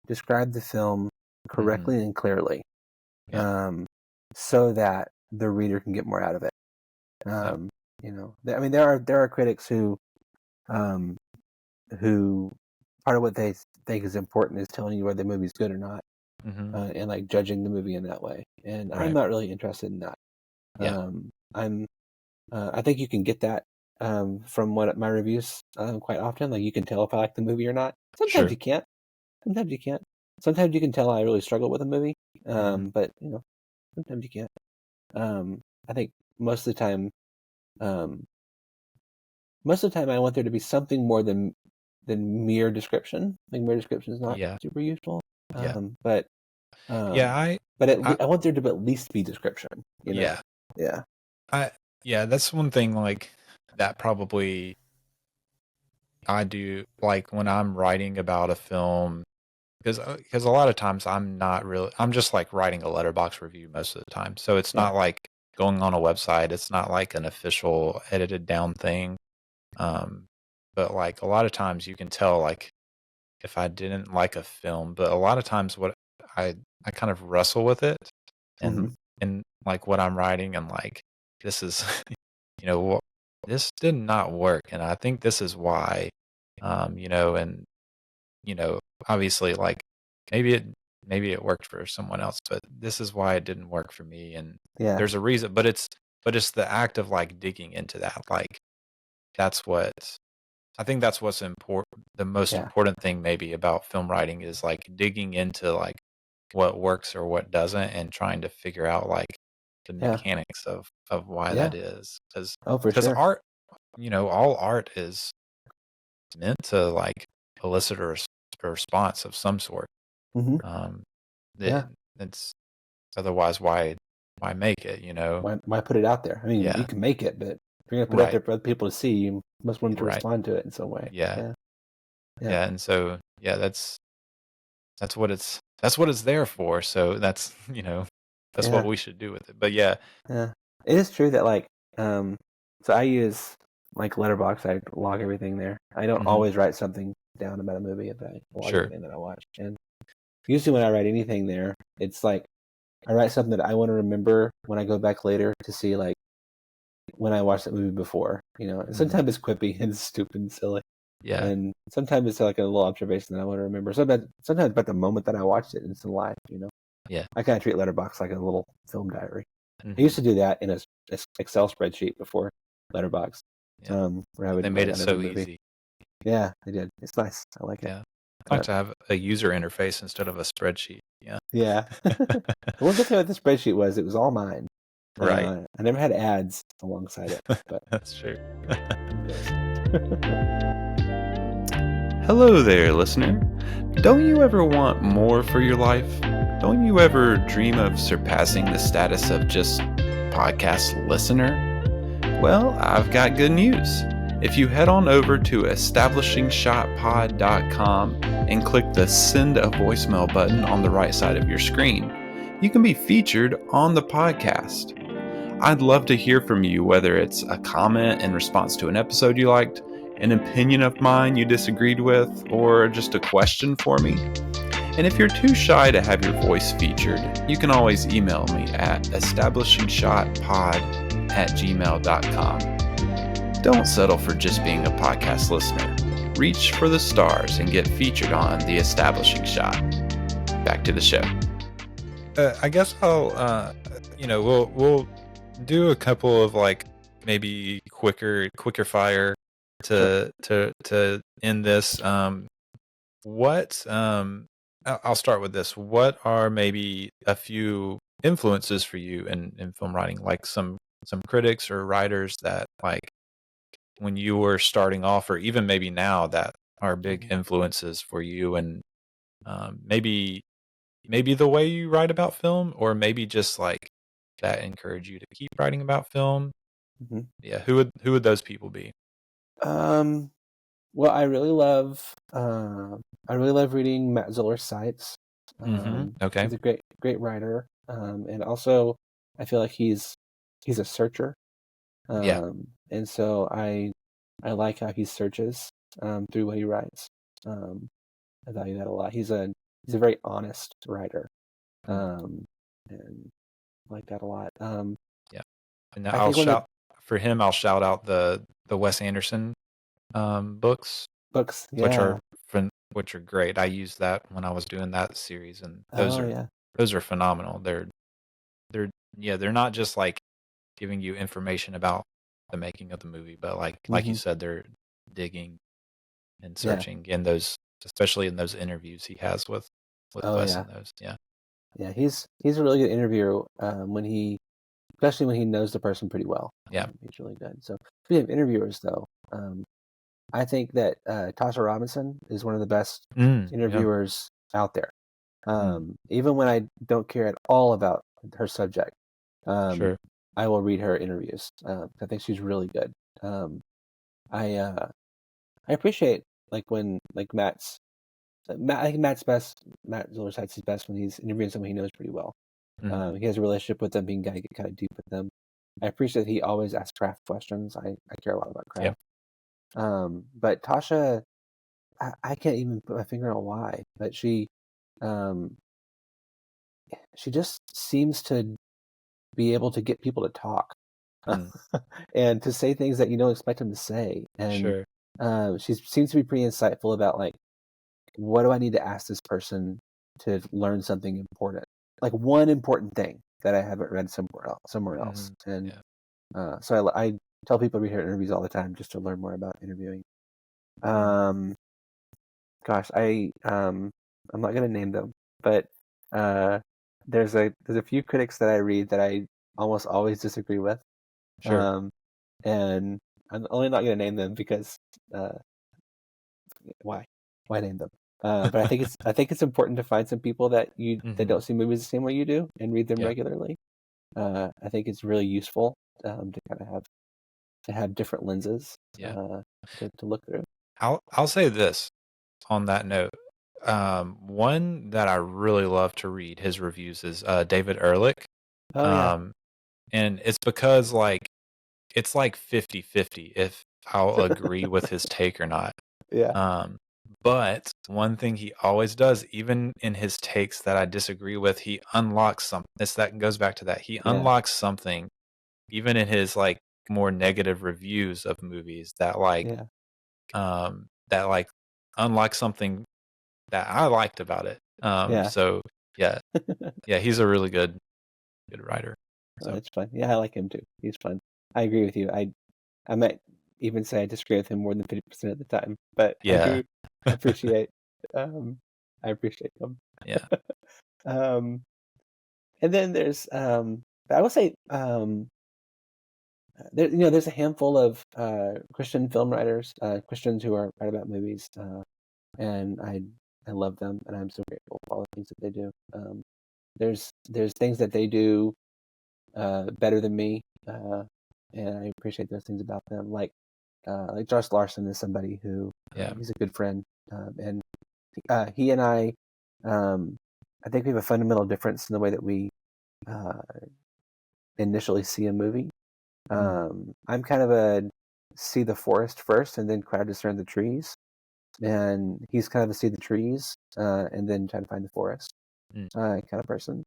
describe the film correctly and clearly, so that the reader can get more out of it. You know, I mean, there are critics who part of what they think is important is telling you whether the movie's good or not, and like judging the movie in that way. And I'm not really interested in that. I think you can get that from my reviews quite often. Like you can tell if I like the movie or not. Sometimes you can't. Sometimes you can't. Sometimes you can tell I really struggle with a movie. But you know, sometimes you can't. I think most of the time I want there to be something more than mere description. I think mere description is not super useful. But I want there to at least be description. You know? That's one thing like that probably I do like when I'm writing about a film because a lot of times I'm just like writing a letterbox review most of the time. So it's not like going on a website. It's not like an official edited down thing. But like a lot of times you can tell like if I didn't like a film, but a lot of times what I kind of wrestle with it and like what I'm writing and like this is you know this did not work and I think this is why you know and you know obviously like maybe it worked for someone else but this is why it didn't work for me and there's a reason but it's the act of like digging into that like that's what I think that's what's important the most important thing maybe about film writing is like digging into like what works or what doesn't and trying to figure out like the mechanics of why that is because art you know all art is meant to like elicit a response of some sort it's otherwise why make it you know why put it out there I mean you can make it but if you're gonna put it out there for other people to see you must want them to respond to it in some way and so that's what it's there for so that's you know that's what we should do with it but it is true that like so I use like Letterboxd. I log everything there. I don't always write something down about a movie, but I log everything that I watch. And usually when I write anything there, it's like I write something that I want to remember when I go back later to see like when I watched that movie before. You know, and sometimes it's quippy and stupid and silly. And sometimes it's like a little observation that I want to remember. Sometimes about the moment that I watched it in some life. You know. I kind of treat Letterboxd like a little film diary. I used to do that in a Excel spreadsheet before Letterboxd. Where I would they made it so easy. Yeah, they did. It's nice. I like it. I like to have a user interface instead of a spreadsheet. Yeah. One good thing about the spreadsheet was it was all mine. Right. I never had ads alongside it. But that's true. Hello there, listener. Don't you ever want more for your life? Don't you ever dream of surpassing the status of just podcast listener? Well, I've got good news. If you head on over to establishingshotpod.com and click the send a voicemail button on the right side of your screen, you can be featured on the podcast. I'd love to hear from you, whether it's a comment in response to an episode you liked, an opinion of mine you disagreed with, or just a question for me. And if you're too shy to have your voice featured, you can always email me at establishingshotpod@gmail.com. Don't settle for just being a podcast listener. Reach for the stars and get featured on The Establishing Shot. Back to the show. I guess I'll, we'll do a couple of like maybe quicker fire to end this. I'll start with this. What are maybe a few influences for you in film writing, like some critics or writers that like when you were starting off, or even maybe now that are big influences for you, and maybe the way you write about film, or maybe just like that encourage you to keep writing about film? Yeah, who would those people be? Well, I really love reading Matt Zollner's sites. Okay, he's a great writer, and also I feel like he's he's a searcher. And so I like how he searches through what he writes. I value that a lot. He's a very honest writer, and I like that a lot. Yeah, and I think for him. I'll shout out the Wes Anderson books, books, which are great. I used that when I was doing that series, and yeah, those are phenomenal. They're not just like giving you information about the making of the movie, but like you said, they're digging and searching in those, especially in those interviews he has with Wes in those. Yeah, he's a really good interviewer especially when he knows the person pretty well. Yeah, he's really good. So speaking of interviewers, though, I think that Tasha Robinson is one of the best interviewers out there. Even when I don't care at all about her subject, I will read her interviews. I think she's really good. I appreciate when I think Matt Zoller is best when he's interviewing someone he knows pretty well. He has a relationship with them, being got to get kind of deep with them. I appreciate that he always asks craft questions. I care a lot about craft. But Tasha, I can't even put my finger on why, but she just seems to be able to get people to talk and to say things that you don't expect them to say. And she seems to be pretty insightful about what do I need to ask this person to learn something important, like one important thing that I haven't read somewhere else. And so I tell people to read her interviews all the time just to learn more about interviewing. I'm not going to name them, but there's a few critics that I read that I almost always disagree with. And I'm only not going to name them because why name them? But I think it's important to find some people that that don't see movies the same way you do and read them regularly. I think it's really useful to kind of have different lenses to look through. I'll say this on that note. One that I really love to read his reviews is David Ehrlich. And it's because it's like 50-50 if I'll agree with his take or not. But one thing he always does, even in his takes that I disagree with, he unlocks something. That goes back to that. He unlocks something, even in his more negative reviews of movies, that unlocks something that I liked about it. So he's a really good writer. So it's fun. Yeah, I like him too. He's fun. I agree with you. I might even say I disagree with him more than 50% of the time, but I do appreciate him. And then there's I will say there's a handful of Christian film writers, Christians who write about movies, and I love them, and I'm so grateful for all the things that they do. There's things that they do better than me, and I appreciate those things about them. Like Josh Larson is somebody who he's a good friend, and he and I think we have a fundamental difference in the way that we initially see a movie. I'm kind of a see the forest first and then try to discern the trees, and he's kind of a see the trees and then try to find the forest kind of person.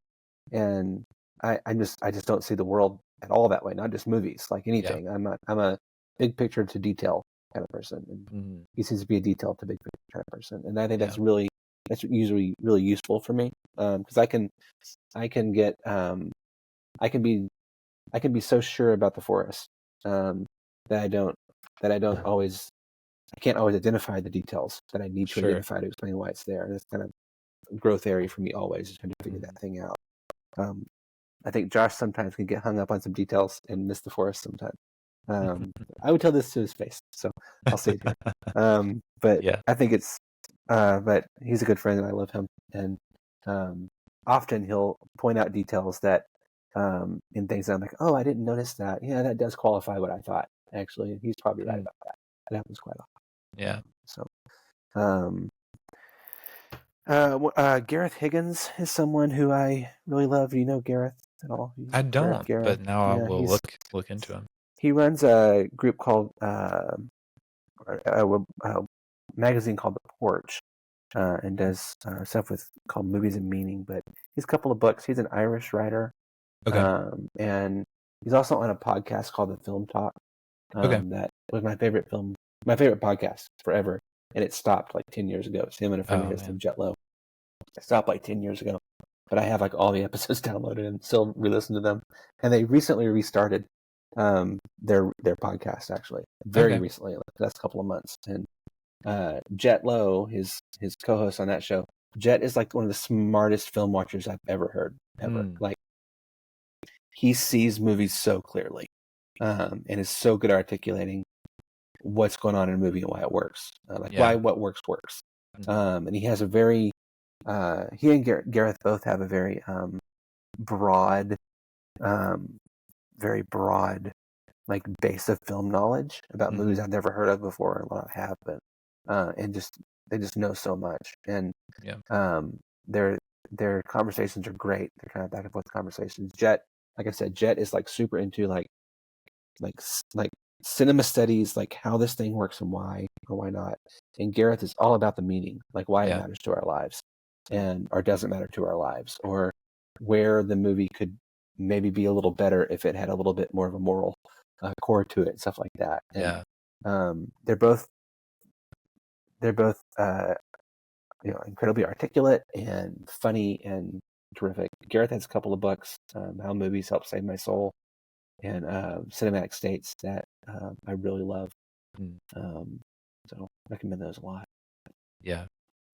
And I just don't see the world at all that way. Not just movies, like anything. I'm a big picture to detail kind of person, and he seems to be a detail to big picture kind of person. And I think that's usually really useful for me because I can be so sure about the forest that I can't always identify the details that I need to identify to explain why it's there. That's kind of a growth area for me always, is trying to figure that thing out. I think Josh sometimes can get hung up on some details and miss the forest sometimes. I would tell this to his face, so I'll say it here. But I think it's but he's a good friend and I love him. And often he'll point out details that in things that I'm like, oh, I didn't notice that. Yeah, that does qualify what I thought, actually. And he's probably right about that. That happens quite often. So Gareth Higgins is someone who I really love. You know Gareth? at all? I Gareth don't, Gareth. but now I Yeah, will look into him. he runs a group called a magazine called The Porch, and does stuff called Movies and Meaning. But he's a couple of books. He's an Irish writer, Okay. and he's also on a podcast called The Film Talk. Okay. That was my favorite podcast forever, and it stopped like 10 years ago. It's him and a friend of his named Jet Lo. It stopped like 10 years ago, but I have like all the episodes downloaded and still re-listen to them. And they recently restarted their podcast actually, very recently, like the last couple of months. And Jet Lo, his co-host on that show, Jet is like one of the smartest film watchers I've ever heard, ever. Like, he sees movies so clearly, and is so good at articulating what's going on in a movie and why it works, why what works. And he has a very he and Gareth both have a very broad, like base of film knowledge about movies I've never heard of before, and a lot I have, but and they just know so much, and their conversations are great. They're kind of back and forth conversations. Jet, like I said, Jet is like super into like cinema studies, like how this thing works and why or why not. And Gareth is all about the meaning, like why it matters to our lives, or doesn't matter to our lives, or where the movie could maybe be a little better if it had a little bit more of a moral core to it, and stuff like that. And they're both incredibly articulate and funny and terrific. Gareth has a couple of books, How Movies Help Save My Soul, and Cinematic States, that I really love. So recommend those a lot. Yeah.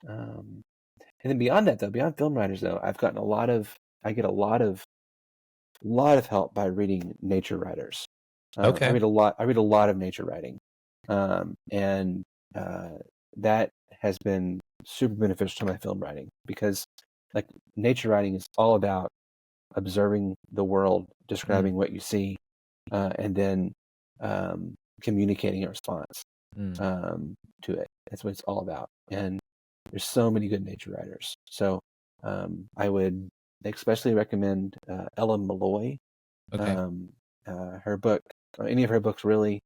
And then beyond that, though, beyond film writers, though, I get a lot of help by reading nature writers. I read a lot of nature writing, and that has been super beneficial to my film writing, because like nature writing is all about observing the world, describing what you see, and then communicating a response to it. That's what it's all about. And there's so many good nature writers. So I would especially recommend Ellen Malloy. Her book, any of her books really,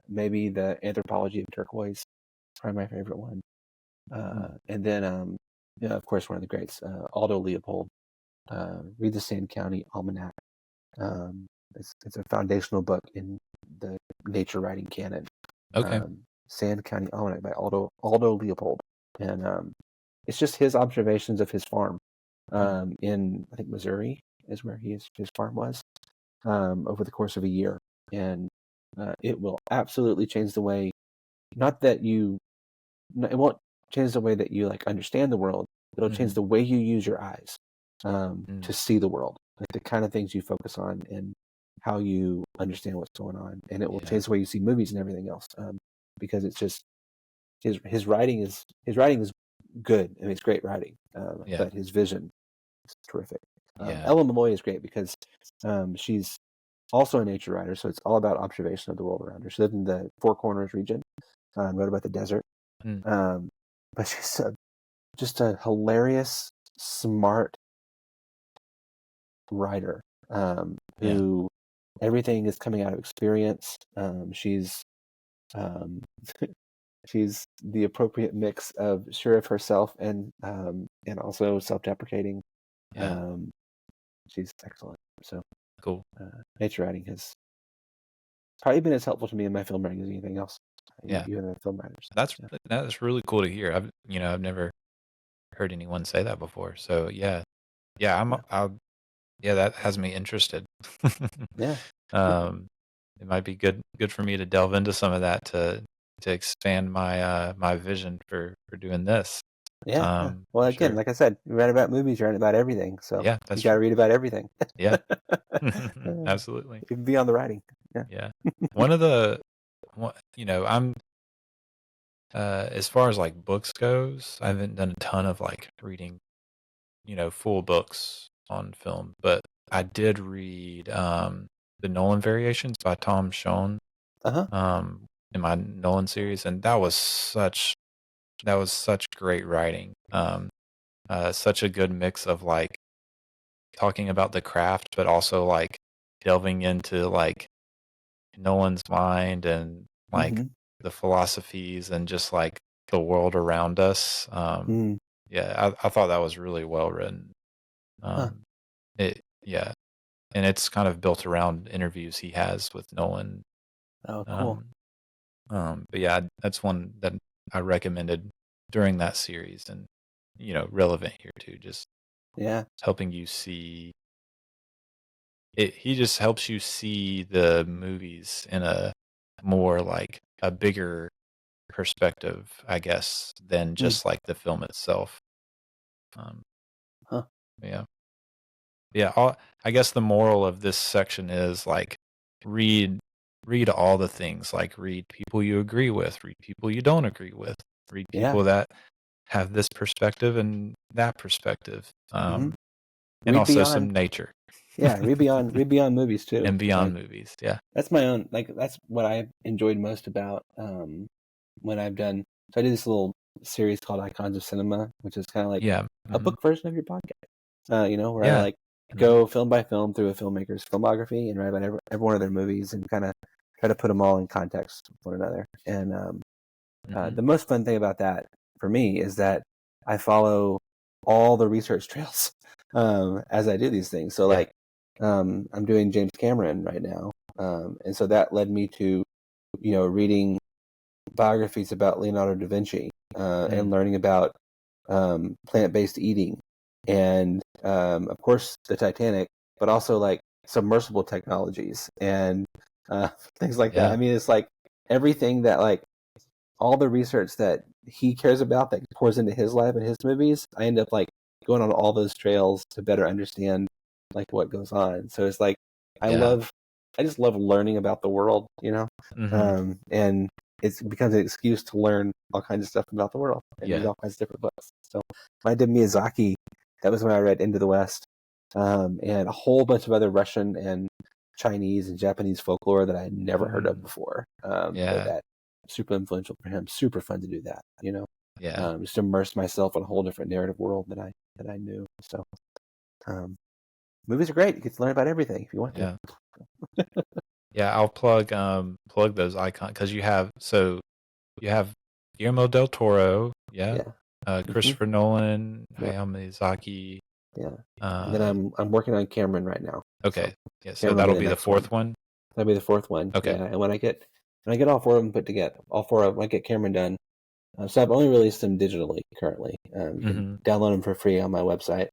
maybe The Anthropology of Turquoise, probably my favorite one. And then, of course, one of the greats, Aldo Leopold. Read the Sand County Almanac. It's a foundational book in the nature writing canon. Sand County Almanac by Aldo Leopold, and it's just his observations of his farm in, I think, Missouri is where his farm was, over the course of a year, and it will absolutely change the way. It won't change the way that you like understand the world. It'll change the way you use your eyes to see the world, like the kind of things you focus on and how you understand what's going on, and it will change the way you see movies and everything else. Because it's just his writing is good. I mean, it's great writing, but his vision is terrific. Ellen Malloy is great because she's also a nature writer, so it's all about observation of the world around her. She lived in the Four Corners region and wrote about the desert. But she's just a hilarious, smart writer who everything is coming out of experience. She's she's the appropriate mix of sure of herself and also self-deprecating. She's excellent. So cool. Nature writing has probably been as helpful to me in my film writing as anything else. Even the film writers. That's really cool to hear. I've never heard anyone say that before. So that has me interested. It might be good for me to delve into some of that to expand my my vision for doing this. Well, again, like I said, you write about movies, you write about everything. So you got to read about everything. Absolutely. Even beyond the writing. I'm as far as like books goes, I haven't done a ton of like reading, full books on film, but I did read the Nolan Variations by Tom Schoen in my Nolan series, and that was such great writing. Such a good mix of like talking about the craft, but also like delving into like Nolan's mind and like the philosophies and just like the world around us. Yeah, I thought that was really well written. And it's kind of built around interviews he has with Nolan. Oh, cool. But yeah, that's one that I recommended during that series, and relevant here too. Just helping you see it. He just helps you see the movies in a more like a bigger perspective, I guess, than just like the film itself. Yeah. I guess the moral of this section is like read all the things. Like read people you agree with, read people you don't agree with, read people that have this perspective and that perspective, and also beyond, some nature. Read beyond movies too, and beyond movies. Yeah, that's my own. Like that's what I enjoyed most about when I've done. So I did this little series called Icons of Cinema, which is kind of like a book version of your podcast. Where I like go film by film through a filmmaker's filmography and write about every one of their movies and kind of try to put them all in context with one another. And the most fun thing about that for me is that I follow all the research trails as I do these things. So like I'm doing James Cameron right now, and so that led me to reading biographies about Leonardo da Vinci and learning about plant-based eating and of course the Titanic, but also like submersible technologies and things like that. I mean, it's like everything that like all the research that he cares about that pours into his life and his movies, I end up like going on all those trails to better understand like what goes on. So it's like I just love learning about the world, and it becomes an excuse to learn all kinds of stuff about the world and read all kinds of different books. So when I did Miyazaki, that was when I read Into the West, and a whole bunch of other Russian and Chinese and Japanese folklore that I had never heard of before. That super influential for him. Super fun to do that, just immerse myself in a whole different narrative world that I knew. So, movies are great. You get to learn about everything if you want to. I'll plug those icons because you have Guillermo del Toro, Christopher Nolan, Hayao Miyazaki. And then I'm working on Cameron right now. Okay. So that'll be the fourth one. That'll be the fourth one. Okay. And when I get all four of them put together, when I get Cameron done, so I've only released them digitally currently. You can download them for free on my website,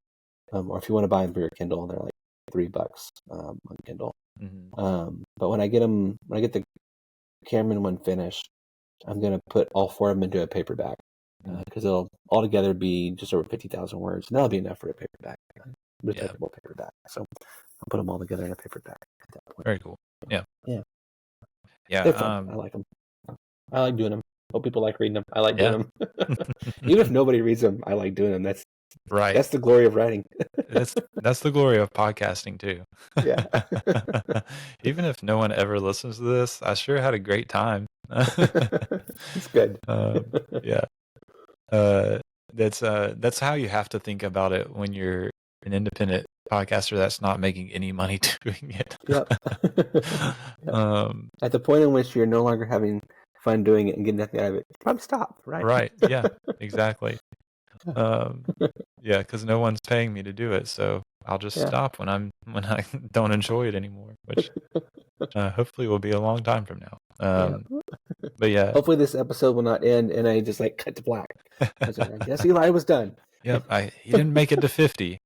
or if you want to buy them for your Kindle, they're like $3 on Kindle. But when I get the Cameron one finished, I'm gonna put all four of them into a paperback because it'll altogether be just over 50,000 words, and that'll be enough for a paperback, respectable paperback. So I'll put them all together in a paperback at that point. Very cool. Yeah. They're fun. I like them. I like doing them. Hope people like reading them. I like doing them. Even if nobody reads them, I like doing them. That's right. That's the glory of writing. that's the glory of podcasting too. Yeah. Even if no one ever listens to this, I sure had a great time. It's good. That's how you have to think about it when you're an independent podcaster that's not making any money doing it. At the point in which you're no longer having fun doing it and getting nothing out of it, probably stop, right? Right. Yeah, exactly. Because no one's paying me to do it, so I'll just stop when I don't enjoy it anymore, which hopefully will be a long time from now. But hopefully this episode will not end and I just like cut to black. I guess Eli was done. Yep, he didn't make it to 50.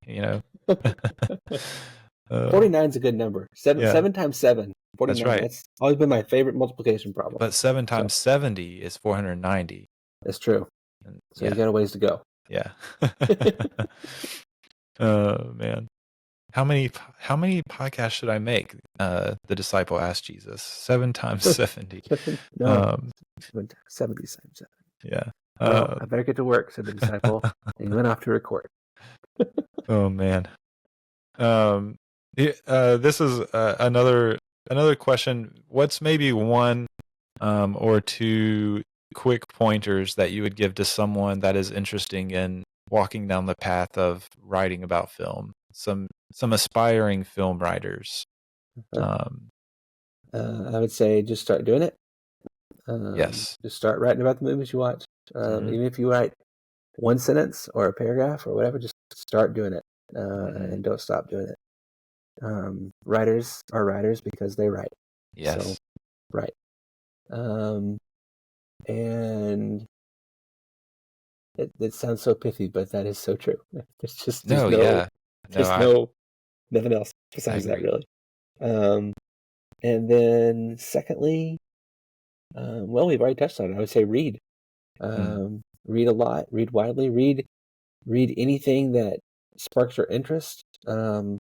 49 is a good number. 7 times 7. 49. That's right. That's always been my favorite multiplication problem. But 7 times 70 is 490. That's true. So you got a ways to go. Yeah. Oh man. How many podcasts should I make? The disciple asked Jesus. 7 times 70. No. 70 times 7. Yeah. I better get to work, said the disciple, and he went off to record. Oh man. This is another question. What's maybe one or two quick pointers that you would give to someone that is interested in walking down the path of writing about film? Some some aspiring film writers? I would say just start doing it. Yes. Just start writing about the movies you watch. Even if you write one sentence or a paragraph or whatever, just start doing it and don't stop doing it. Writers are writers because they write. Yes. So, right. And it sounds so pithy, but that is so true. There's nothing else besides that, really. And then secondly, well, we've already touched on it. I would say read. Read a lot, read widely, read anything that sparks your interest. When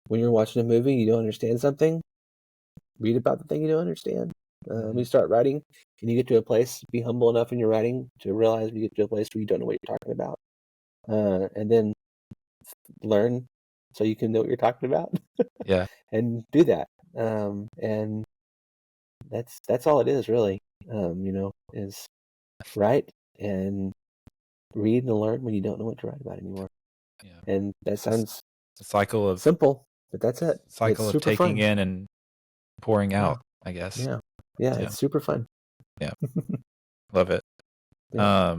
you're watching a movie, you don't understand something, read about the thing you don't understand. When you start writing and you get to a place, be humble enough in your writing to realize you get to a place where you don't know what you're talking about. And then learn so you can know what you're talking about. Yeah. And do that. And that's all it is, really. Is write and read and learn when you don't know what to write about anymore. Yeah. And that sounds a cycle of simple, but that's it. Cycle it's of taking fun. in and pouring out, I guess. Yeah, it's super fun. Yeah. Love it. Yeah.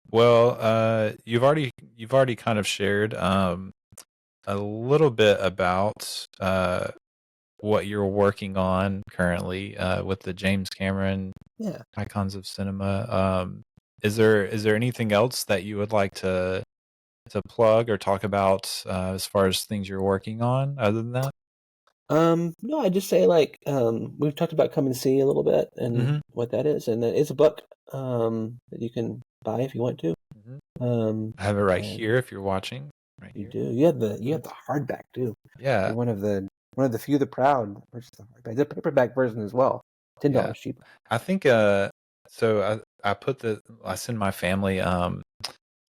Well, you've already kind of shared a little bit about what you're working on currently with the James Cameron Icons of Cinema. Is there anything else that you would like to plug or talk about as far as things you're working on other than that? No, I just say we've talked about Come and See a little bit and what that is, and it's a book that you can buy if you want to. I have it right here if you're watching. Right you here. do. You have the hardback too. Yeah. You're one of the few the proud. Where's the hardback? The paperback version as well. $10 cheaper. I think so I send my family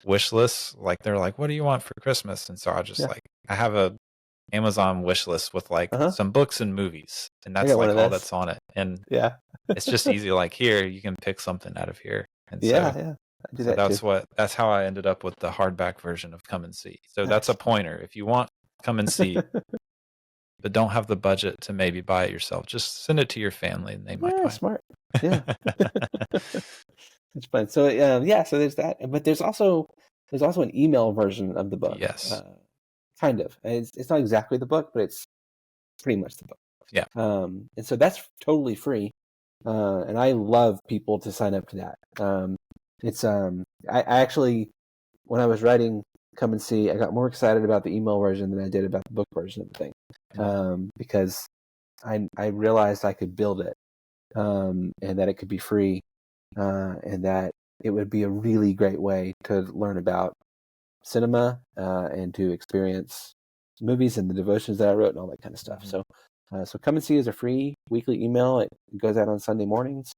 wish lists, like they're like, what do you want for Christmas? And so I just I have a Amazon wish list with some books and movies, and that's like all that's on it. And it's just easy, like here you can pick something out of here. And I do that that's how I ended up with the hardback version of Come and See. So that's a pointer. If you want Come and See but don't have the budget to maybe buy it yourself, just send it to your family and they might buy it. Smart. Yeah. It's fun. So so there's that, but there's also an email version of the book. Yes. Kind of. It's not exactly the book, but it's pretty much the book. Yeah. And so that's totally free. And I love people to sign up to that. It's I actually, when I was writing Come and See, I got more excited about the email version than I did about the book version of the thing. Because I realized I could build it, and that it could be free, and that it would be a really great way to learn about cinema and to experience movies and the devotions that I wrote and all that kind of stuff. So Come and See is a free weekly email. It goes out on Sunday mornings.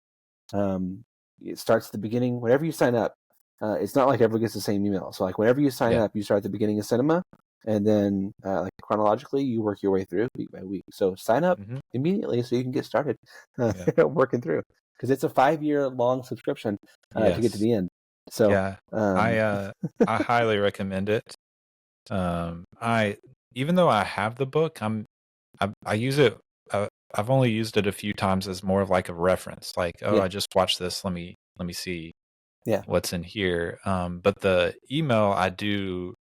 It starts at the beginning. Whenever you sign up, it's not like everyone gets the same email. So whenever you sign up, you start at the beginning of cinema, and then chronologically, you work your way through week by week. So sign up immediately so you can get started working through, because it's a 5-year long subscription to get to the end. So I highly recommend it. Even though I have the book, I use it. I've only used it a few times as more of like a reference. Like, I just watched this. Let me see what's in here. But the email I do,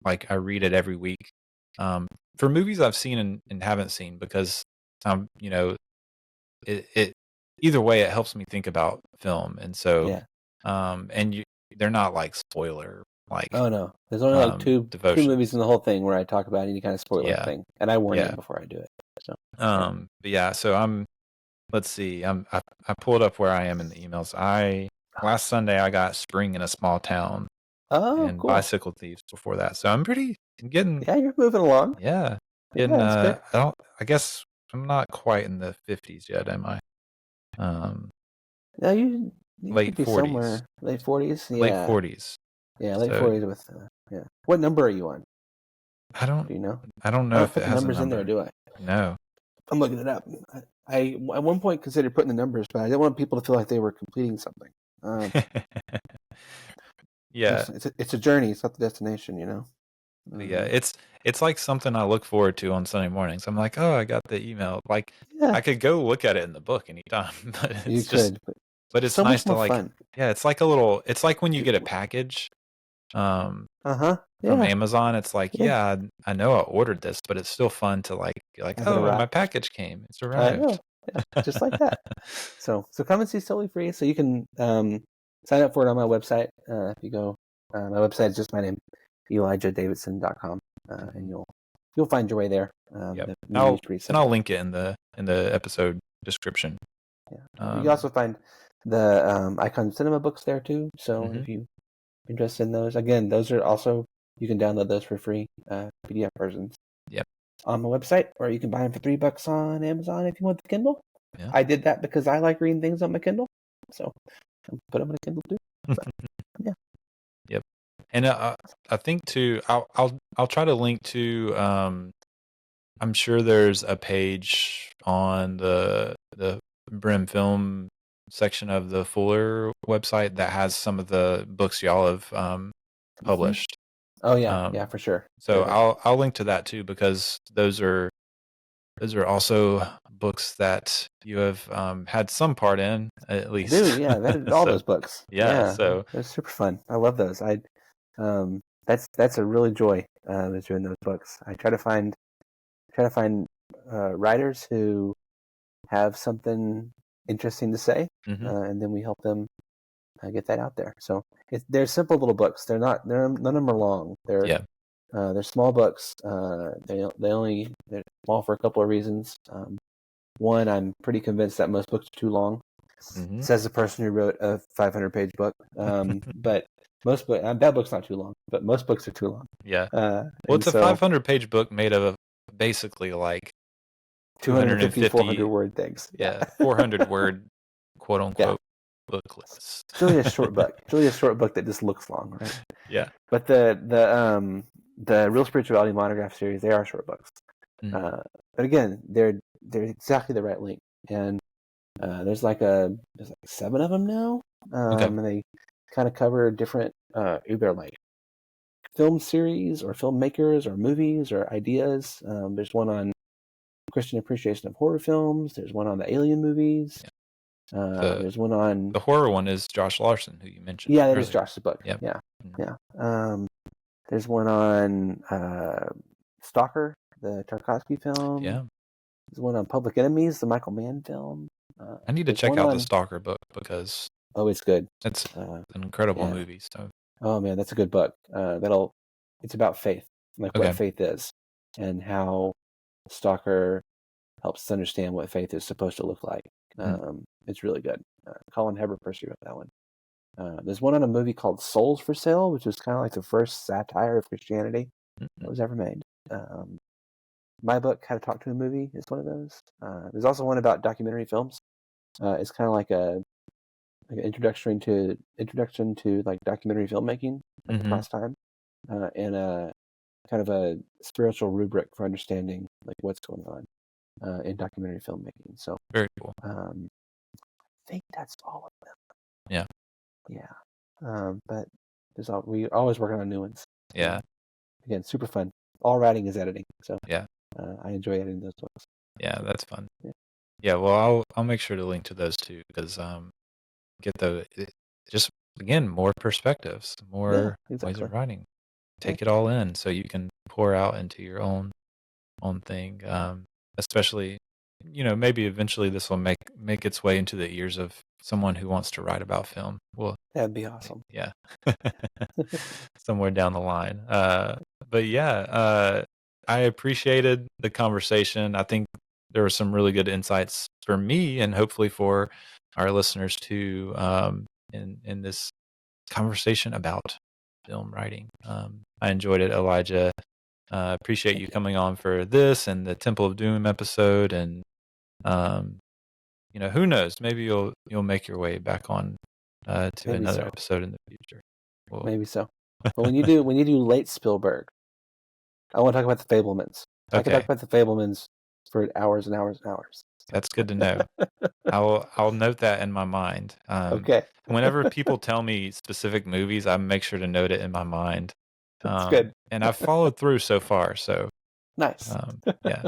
I read it every week. For movies I've seen and haven't seen, because it either way it helps me think about film. And so they're not like spoiler. Oh no, there's only two movies in the whole thing where I talk about any kind of spoiler thing, and I warn them before I do it. So so let's see, I pulled up where I am in the emails. Last Sunday I got Spring in a Small Town and cool. Bicycle Thieves before that, so I'm getting you're moving along. I guess I'm not quite in the 50s yet, am I? No, you late could be 40s. Somewhere late 40s. Late 40s. Yeah, late 40s with What number are you on? Do you know? I don't know if it has numbers in there, do I? No. I'm looking it up. I at one point considered putting the numbers, but I didn't want people to feel like they were completing something. It's a journey. It's not the destination, Yeah, it's like something I look forward to on Sunday mornings. I'm like, oh, I got the email. Like, Yeah, I could go look at it in the book anytime, but you it's just, could, but but just it's so nice much to more like, fun. yeah, it's like it's like when you get a package, um, Uh-huh. from Yeah. Amazon. It's like, Yeah. yeah, I know I ordered this, but it's still fun to like, Have it oh, my arrived. package came. It's I arrived. know. Yeah, just like that. So come and see it's totally free. So you can sign up for it on my website. If you go, my website is just my name, ElijahDavidson.com, and you'll find your way there. Yep. The meeting is pretty simple. I'll link it in the episode description. Yeah. You can also find the Icon Cinema books there too. So if you're interested in those, again, those are also, you can download those for free, PDF versions. Yep. On my website, or you can buy them for $3 on Amazon if you want the Kindle. Yeah. I did that because I like reading things on my Kindle, so I put them on a Kindle too. But, yeah. Yep. And I think too, I'll try to link to. I'm sure there's a page on the Brehm Film section of the Fuller website that has some of the books y'all have published. Oh yeah, yeah, for sure. So I'll link to that too, because those are also books that you have had some part in, at least. I do, yeah. I've edited all those books. Yeah, so they're super fun. I love those. That's a really joy is doing those books. I try to find writers who have something interesting to say, and then we help them get that out there. So they're simple little books. None of them are long. They're small books. They're small for a couple of reasons. One, I'm pretty convinced that most books are too long. Says the person who wrote a 500-page book. But most that book's not too long, but most books are too long. Yeah. Well, it's a 500-page book made of basically like 250, 400 word things. Yeah, 400 word quote unquote booklets. It's really a short book. It's really a short book that just looks long, right? Yeah. But the Real Spirituality Monograph series, they are short books. But again, they're exactly the right length. And there's like 7 of them now. And they kind of cover different either like film series or filmmakers or movies or ideas. There's one on Christian appreciation of horror films. There's one on the Alien movies. There's one on the horror one is Josh Larson, who you mentioned. Yeah, that is Josh's book. Yep. Yeah. There's one on Stalker, the Tarkovsky film. Yeah. There's one on Public Enemies, the Michael Mann film. I need to check out the Stalker book because it's good. It's an incredible movie. So. Oh man, that's a good book. It's about faith, like what faith is, and how Stalker helps us understand what faith is supposed to look like. It's really good. Colin Heberpercy wrote that one. There's one on a movie called Souls for Sale, which was kind of like the first satire of Christianity that was ever made. My book, How to Talk to a Movie, is one of those. There's also one about documentary films. It's kind of like an introduction to like documentary filmmaking across time, and a kind of a spiritual rubric for understanding like what's going on in documentary filmmaking. So very cool. I think that's all of them. Yeah. But we're always working on new ones. Yeah. Again, super fun. All writing is editing. So yeah, I enjoy editing those books. Yeah, that's fun. Yeah. Well, I'll make sure to link to those too, because get just again more perspectives, more ways of writing. Take it all in so you can pour out into your own thing. Especially, maybe eventually this will make its way into the ears of someone who wants to write about film. Well, that'd be awesome. Yeah. Somewhere down the line. But yeah, I appreciated the conversation. I think there were some really good insights for me and hopefully for our listeners too, in this conversation about film writing. I enjoyed it, Elijah. Appreciate you coming on for this and the Temple of Doom episode, and who knows? Maybe you'll make your way back on to maybe another episode in the future. Maybe so. But when you do late Spielberg, I want to talk about the Fabelmans. I can talk about the Fabelmans for hours and hours and hours. That's good to know. I'll note that in my mind. Okay. Whenever people tell me specific movies, I make sure to note it in my mind. That's good. And I've followed through so far. So nice. Yeah.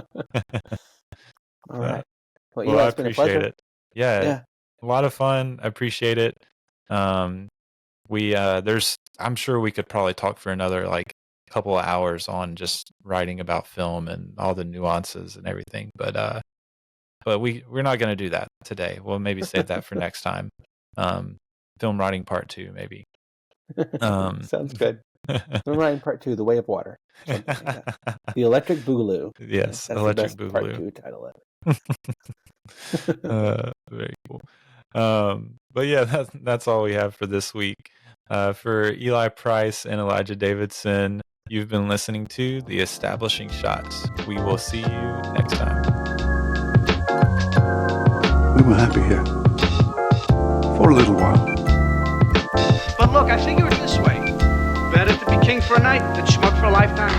All right. Well, Well, Eli, I it's been a appreciate pleasure. it. Yeah, a lot of fun. I appreciate it. I'm sure we could probably talk for another like couple of hours on just writing about film and all the nuances and everything. But we're not going to do that today. We'll maybe save that for next time. Film writing part 2, maybe. Sounds good. Film writing part 2, The Way of Water. Something like that. The Electric Boogaloo. Yes, that's Electric the best Boogaloo. part 2 title ever. Very cool. But yeah, that's all we have for this week. For Eli Price and Elijah Davidson, you've been listening to The Establishing Shots. We will see you next time. We were happy here. For a little while. But look, I figure it this way. Better to be king for a night than schmuck for a lifetime.